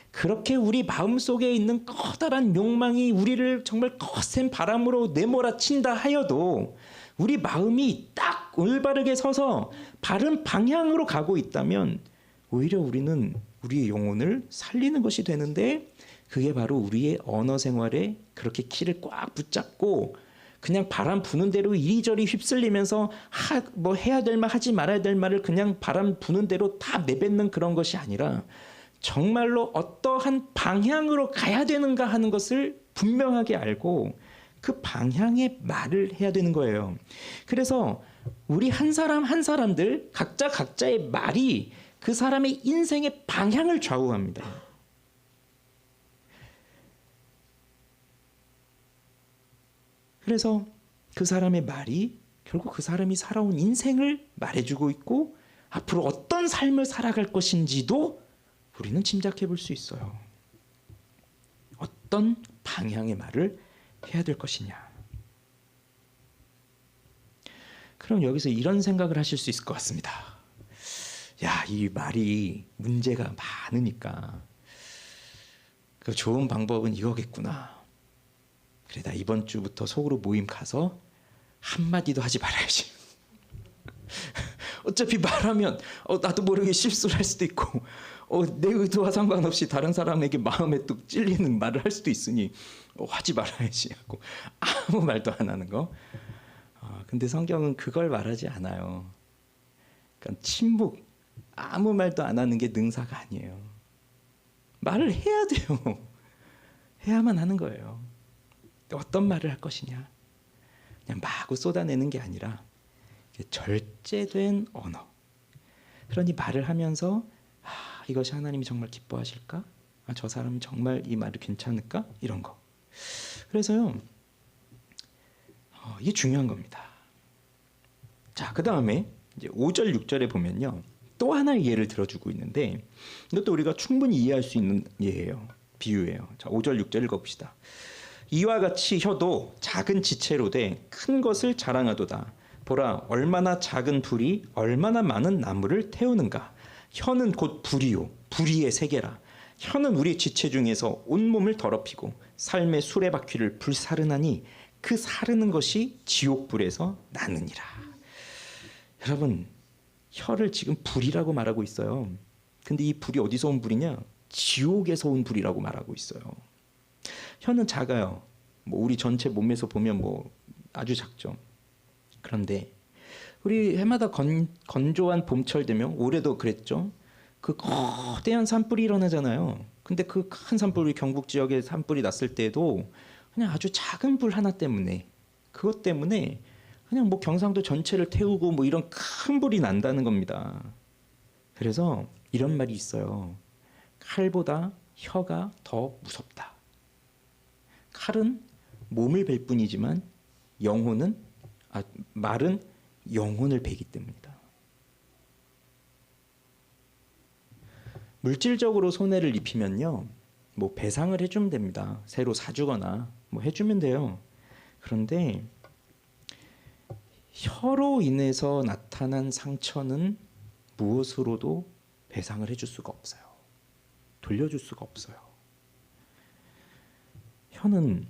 그렇게 우리 마음속에 있는 커다란 욕망이 우리를 정말 거센 바람으로 내몰아친다 하여도 우리 마음이 딱 올바르게 서서 바른 방향으로 가고 있다면 오히려 우리는 우리의 영혼을 살리는 것이 되는데, 그게 바로 우리의 언어 생활에 그렇게 키를 꽉 붙잡고 그냥 바람 부는 대로 이리저리 휩쓸리면서 뭐 해야 될 말 하지 말아야 될 말을 그냥 바람 부는 대로 다 내뱉는 그런 것이 아니라 정말로 어떠한 방향으로 가야 되는가 하는 것을 분명하게 알고 그 방향의 말을 해야 되는 거예요. 그래서 우리 한 사람 한 사람들 각자의 말이 그 사람의 인생의 방향을 좌우합니다. 그래서 그 사람의 말이 결국 그 사람이 살아온 인생을 말해주고 있고 앞으로 어떤 삶을 살아갈 것인지도 우리는 짐작해 볼 수 있어요. 어떤 방향의 말을 해야 될 것이냐. 그럼 여기서 이런 생각을 하실 수 있을 것 같습니다. 이 말이 문제가 많으니까 그 좋은 방법은 이거겠구나. 그래, 나 이번 주부터 속으로 모임 가서 한마디도 하지 말아야지. 어차피 말하면 나도 모르게 실수를 할 수도 있고 내 의도와 상관없이 다른 사람에게 마음에 또 찔리는 말을 할 수도 있으니 하지 말아야지 하고 아무 말도 안 하는 거. 근데 성경은 그걸 말하지 않아요. 그러니까 침묵, 아무 말도 안 하는 게 능사가 아니에요. 말을 해야 돼요. 해야만 하는 거예요. 어떤 말을 할 것이냐. 그냥 마구 쏟아내는 게 아니라 절제된 언어. 그러니 말을 하면서 이것이 하나님이 정말 기뻐하실까? 저 사람은 정말 이 말이 괜찮을까? 이런 거. 그래서요, 이게 중요한 겁니다. 자, 그다음에 이제 5절 6절에 보면요. 또 하나의 예를 들어주고 있는데 이것도 우리가 충분히 이해할 수 있는 예예요. 비유예요. 자, 5절 6절 읽어봅시다. 이와 같이 혀도 작은 지체로 돼 큰 것을 자랑하도다. 보라, 얼마나 작은 불이 얼마나 많은 나무를 태우는가. 혀는 곧 불이요 불의의 세계라. 혀는 우리 지체 중에서 온몸을 더럽히고 삶의 수레바퀴를 불사르나니 그 사르는 것이 지옥불에서 나느니라. 여러분, 혀를 지금 불이라고 말하고 있어요. 근데 이 불이 어디서 온 불이냐? 지옥에서 온 불이라고 말하고 있어요. 혀는 작아요. 뭐 우리 전체 몸에서 보면 뭐 아주 작죠. 그런데 우리 해마다 건조한 봄철 되면 올해도 그랬죠. 그 거대한 산불이 일어나잖아요. 근데 그 큰 산불이 경북 지역에 산불이 났을 때도 그냥 아주 작은 불 하나 때문에 그것 때문에 그냥 뭐 경상도 전체를 태우고 뭐 이런 큰 불이 난다는 겁니다. 그래서 이런 말이 있어요. 칼보다 혀가 더 무섭다. 칼은 몸을 벨 뿐이지만 말은 영혼을 베기 때문이다. 물질적으로 손해를 입히면요, 뭐 배상을 해주면 됩니다. 새로 사주거나 뭐 해주면 돼요. 그런데 혀로 인해서 나타난 상처는 무엇으로도 배상을 해줄 수가 없어요. 돌려줄 수가 없어요. 혀는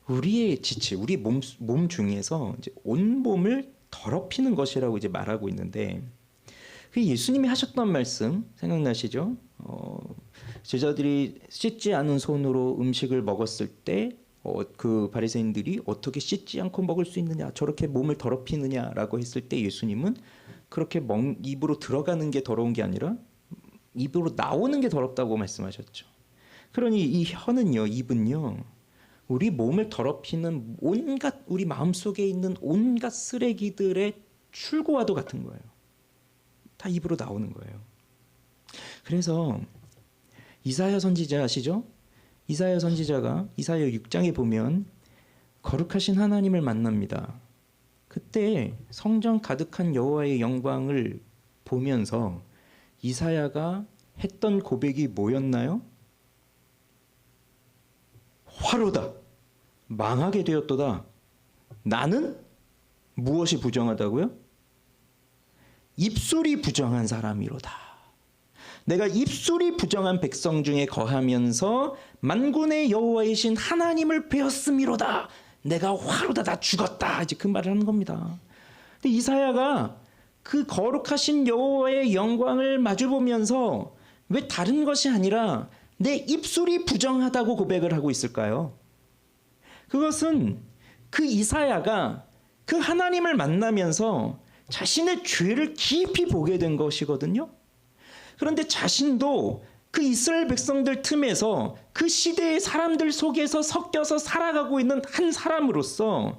우리의 지체, 우리 몸 중에서 이제 온 몸을 더럽히는 것이라고 이제 말하고 있는데, 그 예수님이 하셨던 말씀 생각나시죠? 제자들이 씻지 않은 손으로 음식을 먹었을 때 그 바리새인들이 어떻게 씻지 않고 먹을 수 있느냐, 저렇게 몸을 더럽히느냐라고 했을 때 예수님은 그렇게 입으로 들어가는 게 더러운 게 아니라 입으로 나오는 게 더럽다고 말씀하셨죠. 그러니 이 혀는요, 입은요, 우리 몸을 더럽히는 온갖 우리 마음속에 있는 온갖 쓰레기들의 출구와도 같은 거예요. 다 입으로 나오는 거예요. 그래서 이사야 선지자 아시죠? 이사야 선지자가 이사야 6장에 보면 거룩하신 하나님을 만납니다. 그때 성전 가득한 여호와의 영광을 보면서 이사야가 했던 고백이 뭐였나요? 화로다. 망하게 되었도다. 나는 무엇이 부정하다고요? 입술이 부정한 사람이로다. 내가 입술이 부정한 백성 중에 거하면서 만군의 여호와이신 하나님을 배웠음이로다. 내가 화로다. 나 죽었다. 이제 그 말을 하는 겁니다. 근데 이사야가 그 거룩하신 여호와의 영광을 마주보면서 왜 다른 것이 아니라 내 입술이 부정하다고 고백을 하고 있을까요? 그것은 그 이사야가 그 하나님을 만나면서 자신의 죄를 깊이 보게 된 것이거든요. 그런데 자신도 그 이스라엘 백성들 틈에서 그 시대의 사람들 속에서 섞여서 살아가고 있는 한 사람으로서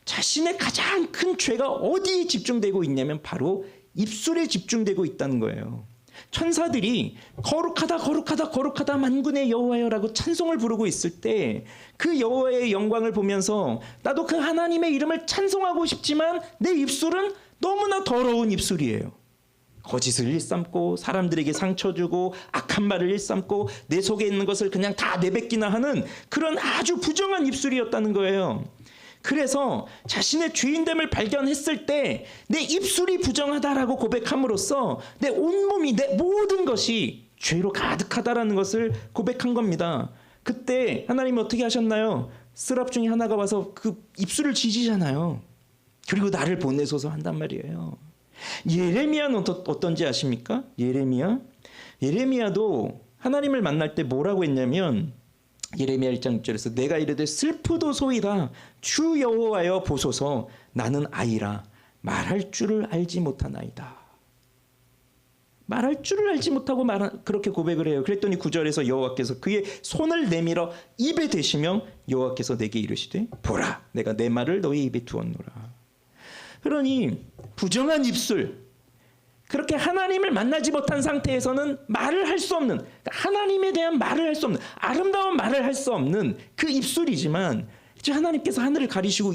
자신의 가장 큰 죄가 어디에 집중되고 있냐면 바로 입술에 집중되고 있다는 거예요. 천사들이 거룩하다 거룩하다 거룩하다 만군의 여호와여라고 찬송을 부르고 있을 때 그 여호와의 영광을 보면서 나도 그 하나님의 이름을 찬송하고 싶지만 내 입술은 너무나 더러운 입술이에요. 거짓을 일삼고 사람들에게 상처 주고 악한 말을 일삼고 내 속에 있는 것을 그냥 다 내뱉기나 하는 그런 아주 부정한 입술이었다는 거예요. 그래서 자신의 죄인됨을 발견했을 때 내 입술이 부정하다라고 고백함으로써 내 온몸이 내 모든 것이 죄로 가득하다라는 것을 고백한 겁니다. 그때 하나님이 어떻게 하셨나요? 스랍 중에 하나가 와서 그 입술을 지지잖아요. 그리고 나를 보내소서 한단 말이에요. 예레미야는 어떤지 아십니까? 예레미야도 하나님을 만날 때 뭐라고 했냐면 예레미야 1장 6절에서 내가 이르되 슬프도소이다 주 여호와여 보소서 나는 아이라 말할 줄을 알지 못하나이다. 말할 줄을 알지 못하고 그렇게 고백을 해요. 그랬더니 9절에서 여호와께서 그의 손을 내밀어 입에 대시며 여호와께서 내게 이르시되 보라 내가 내 말을 너희 입에 두었노라. 그러니 부정한 입술, 그렇게 하나님을 만나지 못한 상태에서는 말을 할 수 없는, 하나님에 대한 말을 할 수 없는, 아름다운 말을 할 수 없는 그 입술이지만 하나님께서 하늘을 가리시고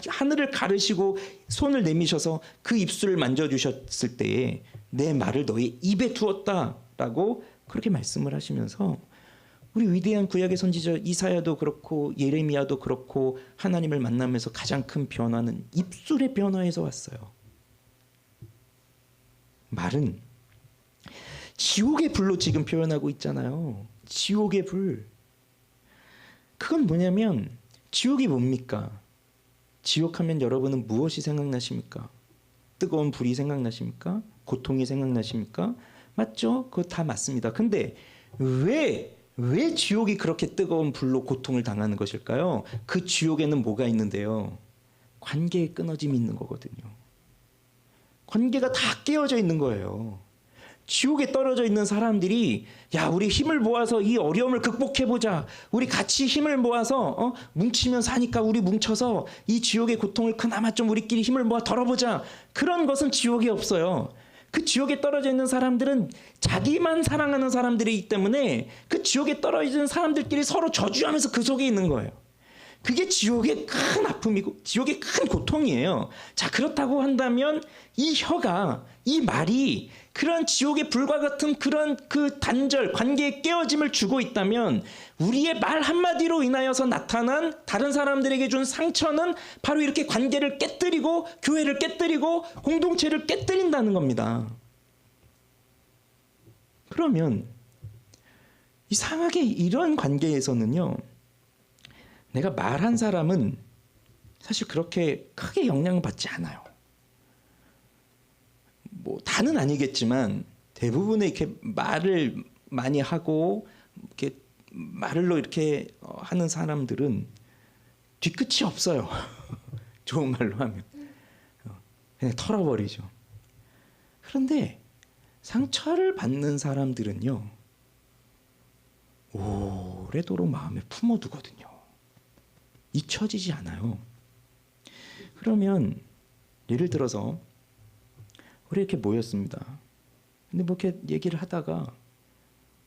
하늘을 가르시고 손을 내미셔서 그 입술을 만져주셨을 때에 내 말을 너의 입에 두었다라고 그렇게 말씀을 하시면서 우리 위대한 구약의 선지자 이사야도 그렇고 예레미야도 그렇고 하나님을 만나면서 가장 큰 변화는 입술의 변화에서 왔어요. 말은 지옥의 불로 지금 표현하고 있잖아요. 지옥의 불. 그건 뭐냐면 지옥이 뭡니까? 지옥하면 여러분은 무엇이 생각나십니까? 뜨거운 불이 생각나십니까? 고통이 생각나십니까? 맞죠? 그거 다 맞습니다. 근데 왜 지옥이 그렇게 뜨거운 불로 고통을 당하는 것일까요? 그 지옥에는 뭐가 있는데요? 관계의 끊어짐이 있는 거거든요. 관계가 다 깨어져 있는 거예요. 지옥에 떨어져 있는 사람들이 야, 우리 힘을 모아서 이 어려움을 극복해보자. 우리 같이 힘을 모아서 뭉치면 사니까 우리 뭉쳐서 이 지옥의 고통을 그나마 좀 우리끼리 힘을 모아 덜어보자. 그런 것은 지옥에 없어요. 그 지옥에 떨어져 있는 사람들은 자기만 사랑하는 사람들이기 때문에 그 지옥에 떨어진 사람들끼리 서로 저주하면서 그 속에 있는 거예요. 그게 지옥의 큰 아픔이고 지옥의 큰 고통이에요. 자, 그렇다고 한다면 이 혀가, 이 말이 그런 지옥의 불과 같은 그런 그 단절, 관계의 깨어짐을 주고 있다면 우리의 말 한마디로 인하여서 나타난 다른 사람들에게 준 상처는 바로 이렇게 관계를 깨뜨리고 교회를 깨뜨리고 공동체를 깨뜨린다는 겁니다. 그러면 이상하게 이런 관계에서는요, 내가 말한 사람은 사실 그렇게 크게 영향을 받지 않아요. 뭐 다는 아니겠지만 대부분의 이렇게 말을 많이 하고 이렇게 말로 이렇게 하는 사람들은 뒤끝이 없어요. 좋은 말로 하면 그냥 털어버리죠. 그런데 상처를 받는 사람들은요, 오래도록 마음에 품어두거든요. 잊혀지지 않아요. 그러면 예를 들어서 우리 이렇게 모였습니다. 근데 뭐 이렇게 얘기를 하다가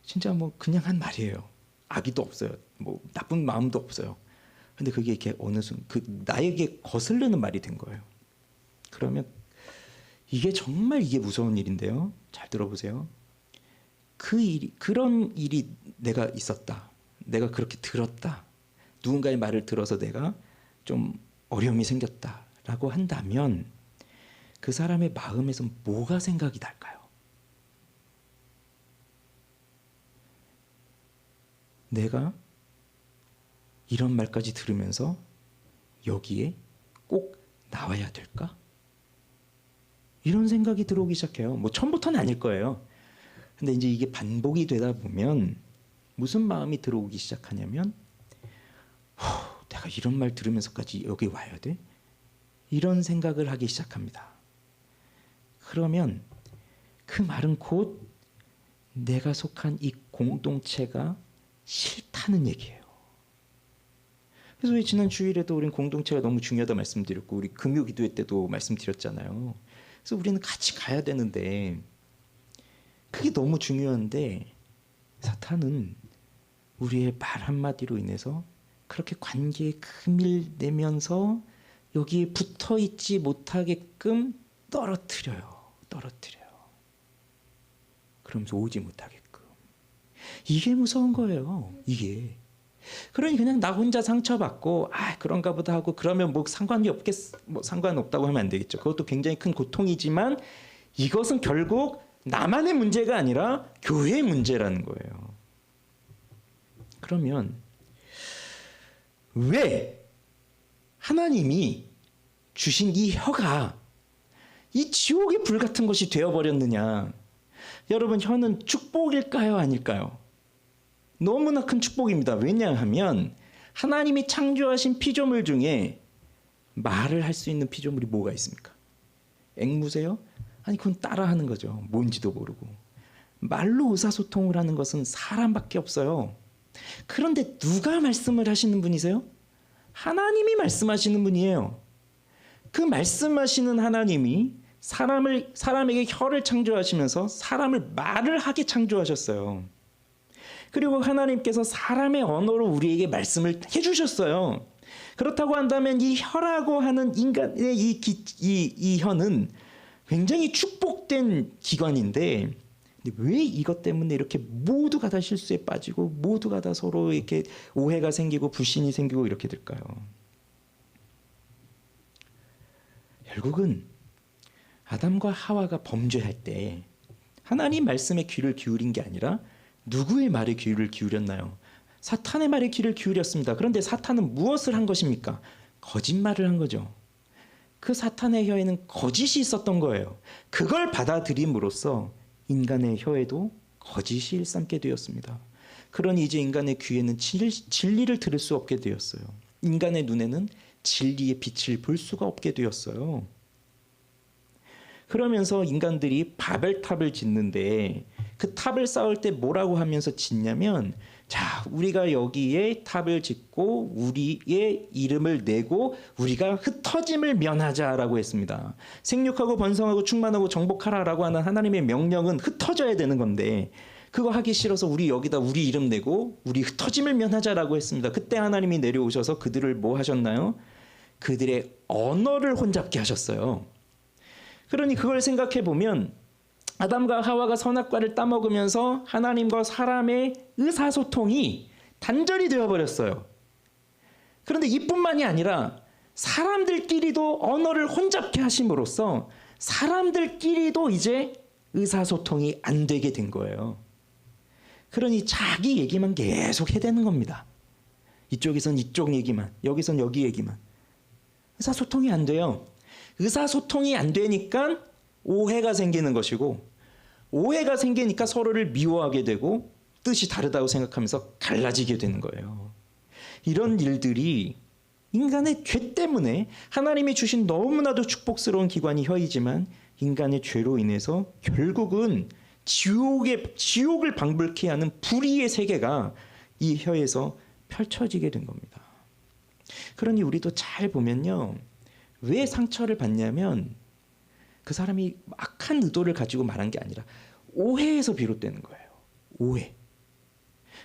진짜 뭐 그냥 한 말이에요. 악의도 없어요. 뭐 나쁜 마음도 없어요. 근데 그게 이렇게 어느 순간 나에게 거슬리는 말이 된 거예요. 그러면 이게 정말 무서운 일인데요. 잘 들어보세요. 그런 일이 내가 있었다. 내가 그렇게 들었다. 누군가의 말을 들어서 내가 좀 어려움이 생겼다라고 한다면 그 사람의 마음에서 뭐가 생각이 날까요? 내가 이런 말까지 들으면서 여기에 꼭 나와야 될까? 이런 생각이 들어오기 시작해요. 뭐 처음부터는 아닐 거예요. 근데 이제 이게 반복이 되다 보면 무슨 마음이 들어오기 시작하냐면 내가 이런 말 들으면서까지 여기 와야 돼? 이런 생각을 하기 시작합니다. 그러면 그 말은 곧 내가 속한 이 공동체가 싫다는 얘기예요. 그래서 왜 지난 주일에도 우리는 공동체가 너무 중요하다 말씀드렸고 우리 금요 기도회 때도 말씀드렸잖아요. 그래서 우리는 같이 가야 되는데 그게 너무 중요한데 사탄은 우리의 말 한마디로 인해서 그렇게 관계에 금을 내면서 여기에 붙어있지 못하게끔 떨어뜨려요. 그러면서 오지 못하게끔. 이게 무서운 거예요. 이게. 그러니 그냥 나 혼자 상처받고 그런가 보다 하고 그러면 뭐 상관없다고 하면 안 되겠죠. 그것도 굉장히 큰 고통이지만 이것은 결국 나만의 문제가 아니라 교회의 문제라는 거예요. 그러면 왜 하나님이 주신 이 혀가 이 지옥의 불 같은 것이 되어버렸느냐? 여러분, 혀는 축복일까요? 아닐까요? 너무나 큰 축복입니다. 왜냐하면 하나님이 창조하신 피조물 중에 말을 할 수 있는 피조물이 뭐가 있습니까? 앵무새요? 아니, 그건 따라하는 거죠. 뭔지도 모르고. 말로 의사소통을 하는 것은 사람밖에 없어요. 그런데 누가 말씀을 하시는 분이세요? 하나님이 말씀하시는 분이에요. 그 말씀하시는 하나님이 사람에게 혀를 창조하시면서 사람을 말을 하게 창조하셨어요. 그리고 하나님께서 사람의 언어로 우리에게 말씀을 해주셨어요. 그렇다고 한다면 이 혀라고 하는 인간의 이 혀는 굉장히 축복된 기관인데 왜 이것 때문에 이렇게 모두가 다 실수에 빠지고 모두가 다 서로 이렇게 오해가 생기고 불신이 생기고 이렇게 될까요? 결국은 아담과 하와가 범죄할 때 하나님 말씀에 귀를 기울인 게 아니라 누구의 말에 귀를 기울였나요? 사탄의 말에 귀를 기울였습니다. 그런데 사탄은 무엇을 한 것입니까? 거짓말을 한 거죠. 그 사탄의 혀에는 거짓이 있었던 거예요. 그걸 받아들임으로써 인간의 혀에도 거짓이 일삼게 되었습니다. 그러니 이제 인간의 귀에는 진리를 들을 수 없게 되었어요. 인간의 눈에는 진리의 빛을 볼 수가 없게 되었어요. 그러면서 인간들이 바벨탑을 짓는데 그 탑을 쌓을 때 뭐라고 하면서 짓냐면 자, 우리가 여기에 탑을 짓고 우리의 이름을 내고 우리가 흩어짐을 면하자라고 했습니다. 생육하고 번성하고 충만하고 정복하라라고 하는 하나님의 명령은 흩어져야 되는 건데 그거 하기 싫어서 우리 여기다 우리 이름 내고 우리 흩어짐을 면하자라고 했습니다. 그때 하나님이 내려오셔서 그들을 뭐 하셨나요? 그들의 언어를 혼잡게 하셨어요. 그러니 그걸 생각해 보면 아담과 하와가 선악과를 따먹으면서 하나님과 사람의 의사소통이 단절이 되어버렸어요. 그런데 이뿐만이 아니라 사람들끼리도 언어를 혼잡케 하심으로써 사람들끼리도 이제 의사소통이 안 되게 된 거예요. 그러니 자기 얘기만 계속 해대는 겁니다. 이쪽에선 이쪽 얘기만, 여기선 여기 얘기만. 의사소통이 안 돼요. 의사소통이 안 되니까 오해가 생기는 것이고 오해가 생기니까 서로를 미워하게 되고 뜻이 다르다고 생각하면서 갈라지게 되는 거예요. 이런 일들이 인간의 죄 때문에 하나님이 주신 너무나도 축복스러운 기관이 혀이지만 인간의 죄로 인해서 결국은 지옥을 방불케 하는 불의의 세계가 이 혀에서 펼쳐지게 된 겁니다. 그러니 우리도 잘 보면요. 왜 상처를 받냐면 그 사람이 악한 의도를 가지고 말한 게 아니라 오해에서 비롯되는 거예요. 오해.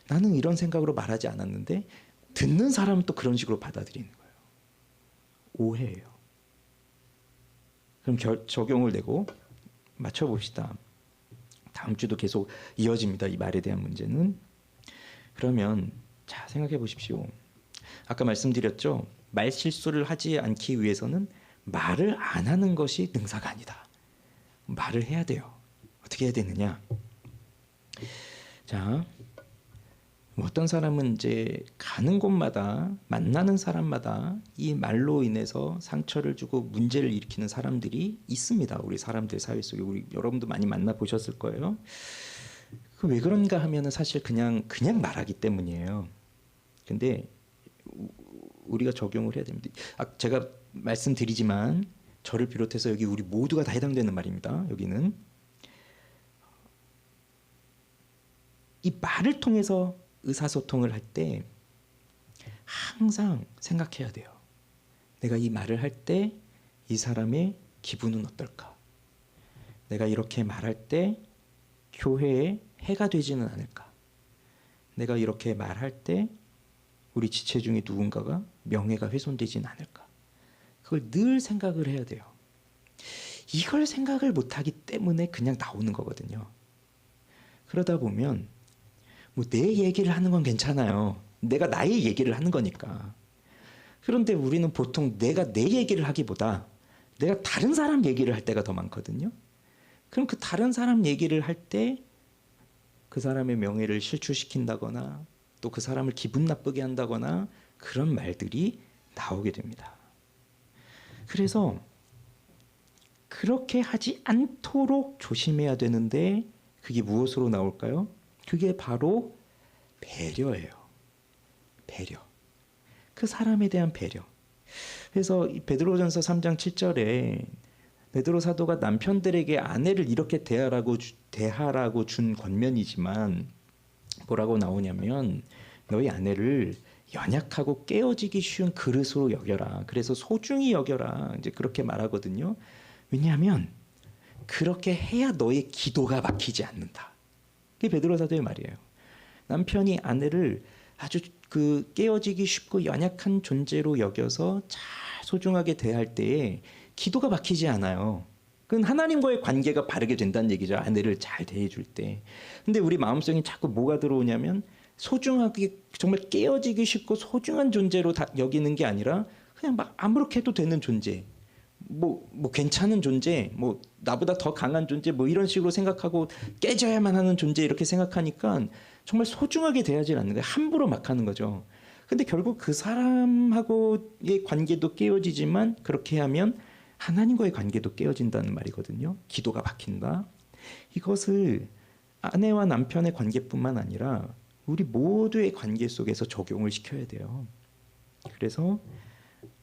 나는 이런 생각으로 말하지 않았는데 듣는 사람은 또 그런 식으로 받아들이는 거예요. 오해예요. 그럼 적용을 내고 맞춰봅시다. 다음 주도 계속 이어집니다. 이 말에 대한 문제는. 그러면 자 생각해 보십시오. 아까 말씀드렸죠. 말 실수를 하지 않기 위해서는 말을 안 하는 것이 능사가 아니다. 말을 해야 돼요. 어떻게 해야 되느냐? 자, 어떤 사람은 이제 가는 곳마다 만나는 사람마다 이 말로 인해서 상처를 주고 문제를 일으키는 사람들이 있습니다. 우리 사람들 사회 속에 우리 여러분도 많이 만나 보셨을 거예요. 그 왜 그런가 하면은 사실 그냥 말하기 때문이에요. 근데 우리가 적용을 해야 됩니다. 제가 말씀드리지만 저를 비롯해서 여기 우리 모두가 다 해당되는 말입니다. 여기는 이 말을 통해서 의사소통을 할 때 항상 생각해야 돼요. 내가 이 말을 할 때 이 사람의 기분은 어떨까? 내가 이렇게 말할 때 교회에 해가 되지는 않을까? 내가 이렇게 말할 때 우리 지체 중에 누군가가 명예가 훼손되지는 않을까? 그걸 늘 생각을 해야 돼요. 이걸 생각을 못하기 때문에 그냥 나오는 거거든요. 그러다 보면 뭐 내 얘기를 하는 건 괜찮아요. 내가 나의 얘기를 하는 거니까. 그런데 우리는 보통 내가 내 얘기를 하기보다 내가 다른 사람 얘기를 할 때가 더 많거든요. 그럼 그 다른 사람 얘기를 할 때 그 사람의 명예를 실추시킨다거나 또 그 사람을 기분 나쁘게 한다거나 그런 말들이 나오게 됩니다. 그래서 그렇게 하지 않도록 조심해야 되는데 그게 무엇으로 나올까요? 그게 바로 배려예요. 배려. 그 사람에 대한 배려. 그래서 베드로전서 3장 7절에 베드로 사도가 남편들에게 아내를 이렇게 대하라고 준 권면이지만 뭐라고 나오냐면 너희 아내를 연약하고 깨어지기 쉬운 그릇으로 여겨라. 그래서 소중히 여겨라. 이제 그렇게 말하거든요. 왜냐하면 그렇게 해야 너의 기도가 막히지 않는다. 그게 베드로 사도의 말이에요. 남편이 아내를 아주 그 깨어지기 쉽고 연약한 존재로 여겨서 잘 소중하게 대할 때에 기도가 막히지 않아요. 그건 하나님과의 관계가 바르게 된다는 얘기죠. 아내를 잘 대해줄 때. 근데 우리 마음속에 자꾸 뭐가 들어오냐면 소중하게 정말 깨어지기 쉽고 소중한 존재로 여기는 게 아니라 그냥 막 아무렇게 해도 되는 존재. 뭐 괜찮은 존재, 뭐 나보다 더 강한 존재, 뭐 이런 식으로 생각하고 깨져야만 하는 존재 이렇게 생각하니까 정말 소중하게 대하지 않는 거예요. 함부로 막 하는 거죠. 근데 결국 그 사람하고의 관계도 깨어지지만 그렇게 하면 하나님과의 관계도 깨어진다는 말이거든요. 기도가 막힌다. 이것을 아내와 남편의 관계뿐만 아니라 우리 모두의 관계 속에서 적용을 시켜야 돼요. 그래서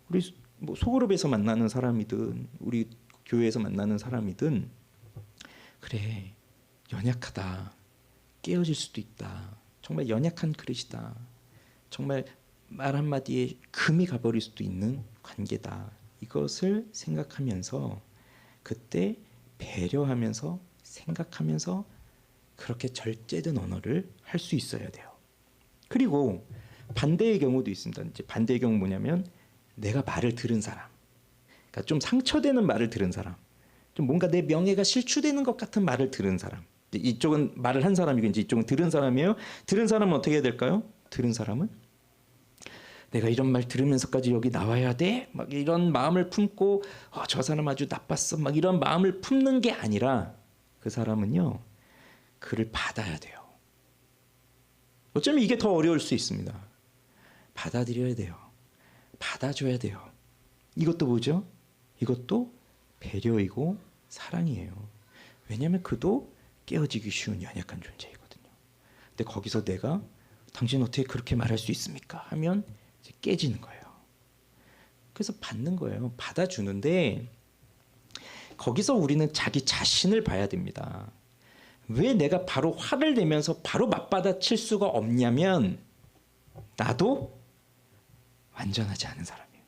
우리 뭐 소그룹에서 만나는 사람이든 우리 교회에서 만나는 사람이든 그래 연약하다. 깨어질 수도 있다. 정말 연약한 그릇이다. 정말 말 한마디에 금이 가버릴 수도 있는 관계다. 이것을 생각하면서 그때 배려하면서 생각하면서 그렇게 절제된 언어를 할 수 있어야 돼요. 그리고 반대의 경우도 있습니다. 이제 반대의 경우 뭐냐면 내가 말을 들은 사람, 그러니까 좀 상처되는 말을 들은 사람, 좀 뭔가 내 명예가 실추되는 것 같은 말을 들은 사람. 이쪽은 말을 한 사람이고 이제 이쪽은 들은 사람이에요. 들은 사람은 어떻게 해야 될까요? 들은 사람은 내가 이런 말 들으면서까지 여기 나와야 돼? 막 이런 마음을 품고 저 사람 아주 나빴어. 막 이런 마음을 품는 게 아니라 그 사람은요. 그를 받아야 돼요. 어쩌면 이게 더 어려울 수 있습니다. 받아들여야 돼요. 받아줘야 돼요. 이것도 뭐죠? 이것도 배려이고 사랑이에요. 왜냐하면 그도 깨어지기 쉬운 연약한 존재이거든요. 근데 거기서 내가 당신 어떻게 그렇게 말할 수 있습니까? 하면 이제 깨지는 거예요. 그래서 받는 거예요. 받아주는데 거기서 우리는 자기 자신을 봐야 됩니다. 왜 내가 바로 화를 내면서 바로 맞받아칠 수가 없냐면 나도 완전하지 않은 사람이에요.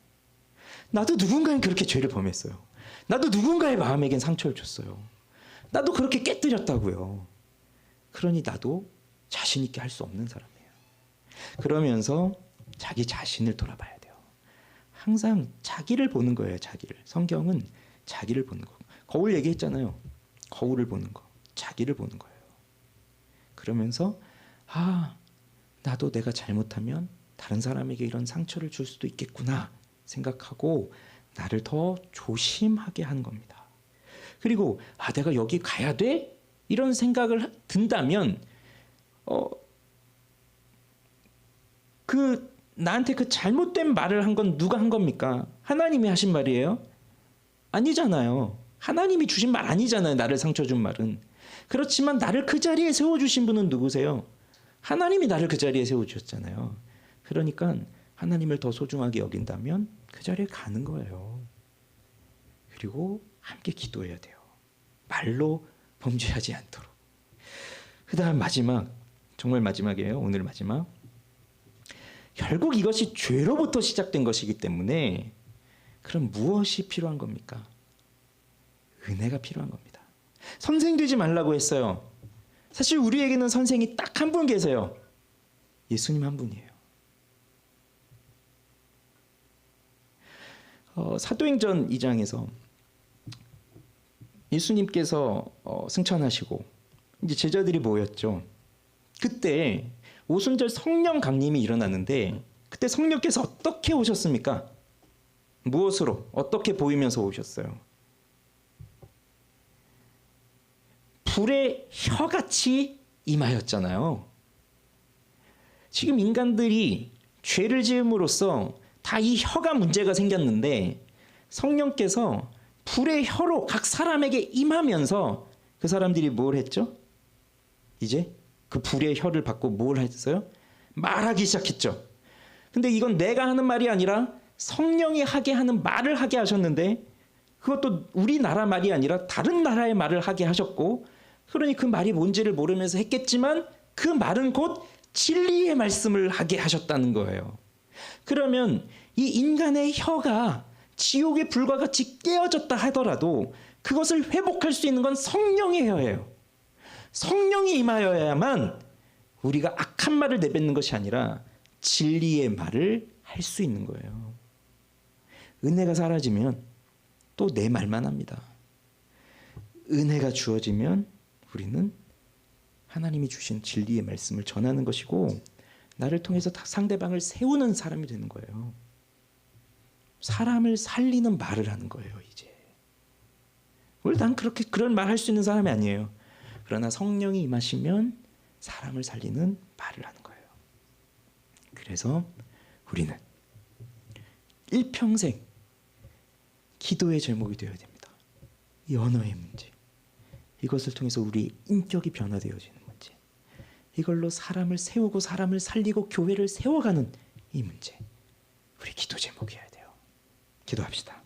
나도 누군가는 그렇게 죄를 범했어요. 나도 누군가의 마음에겐 상처를 줬어요. 나도 그렇게 깨뜨렸다고요. 그러니 나도 자신 있게 할 수 없는 사람이에요. 그러면서 자기 자신을 돌아봐야 돼요. 항상 자기를 보는 거예요. 자기를. 성경은 자기를 보는 거. 거울 얘기했잖아요. 거울을 보는 거. 자기를 보는 거예요. 그러면서 나도 내가 잘못하면 다른 사람에게 이런 상처를 줄 수도 있겠구나 생각하고 나를 더 조심하게 하는 겁니다. 그리고 내가 여기 가야 돼? 이런 생각을 든다면 나한테 그 잘못된 말을 한 건 누가 한 겁니까? 하나님이 하신 말이에요? 아니잖아요. 하나님이 주신 말 아니잖아요. 나를 상처 준 말은. 그렇지만 나를 그 자리에 세워주신 분은 누구세요? 하나님이 나를 그 자리에 세워주셨잖아요. 그러니까 하나님을 더 소중하게 여긴다면 그 자리에 가는 거예요. 그리고 함께 기도해야 돼요. 말로 범죄하지 않도록. 그 다음 마지막, 정말 마지막이에요. 오늘 마지막. 결국 이것이 죄로부터 시작된 것이기 때문에 그럼 무엇이 필요한 겁니까? 은혜가 필요한 겁니다. 선생 되지 말라고 했어요. 사실 우리에게는 선생이 딱 한 분 계세요. 예수님 한 분이에요. 사도행전 2장에서 예수님께서 승천하시고 이제 제자들이 모였죠. 그때 오순절 성령 강림이 일어났는데 그때 성령께서 어떻게 오셨습니까? 무엇으로? 어떻게 보이면서 오셨어요? 불의 혀같이 임하였잖아요. 지금 인간들이 죄를 지음으로써 다 이 혀가 문제가 생겼는데 성령께서 불의 혀로 각 사람에게 임하면서 그 사람들이 뭘 했죠? 이제 그 불의 혀를 받고 뭘 했어요? 말하기 시작했죠. 근데 이건 내가 하는 말이 아니라 성령이 하게 하는 말을 하게 하셨는데 그것도 우리나라 말이 아니라 다른 나라의 말을 하게 하셨고 그러니 그 말이 뭔지를 모르면서 했겠지만 그 말은 곧 진리의 말씀을 하게 하셨다는 거예요. 그러면 이 인간의 혀가 지옥의 불과 같이 깨어졌다 하더라도 그것을 회복할 수 있는 건 성령의 혀예요. 성령이 임하여야만 우리가 악한 말을 내뱉는 것이 아니라 진리의 말을 할 수 있는 거예요. 은혜가 사라지면 또 내 말만 합니다. 은혜가 주어지면 우리는 하나님이 주신 진리의 말씀을 전하는 것이고 나를 통해서 상대방을 세우는 사람이 되는 거예요. 사람을 살리는 말을 하는 거예요. 이제 난 그렇게 그런 말 할 수 있는 사람이 아니에요. 그러나 성령이 임하시면 사람을 살리는 말을 하는 거예요. 그래서 우리는 일평생 기도의 제목이 되어야 됩니다. 이 언어의 문제, 이것을 통해서 우리 인격이 변화되어지는 문제, 이걸로 사람을 세우고 사람을 살리고 교회를 세워가는 이 문제, 우리 기도 제목이어야 돼요. 기도합시다.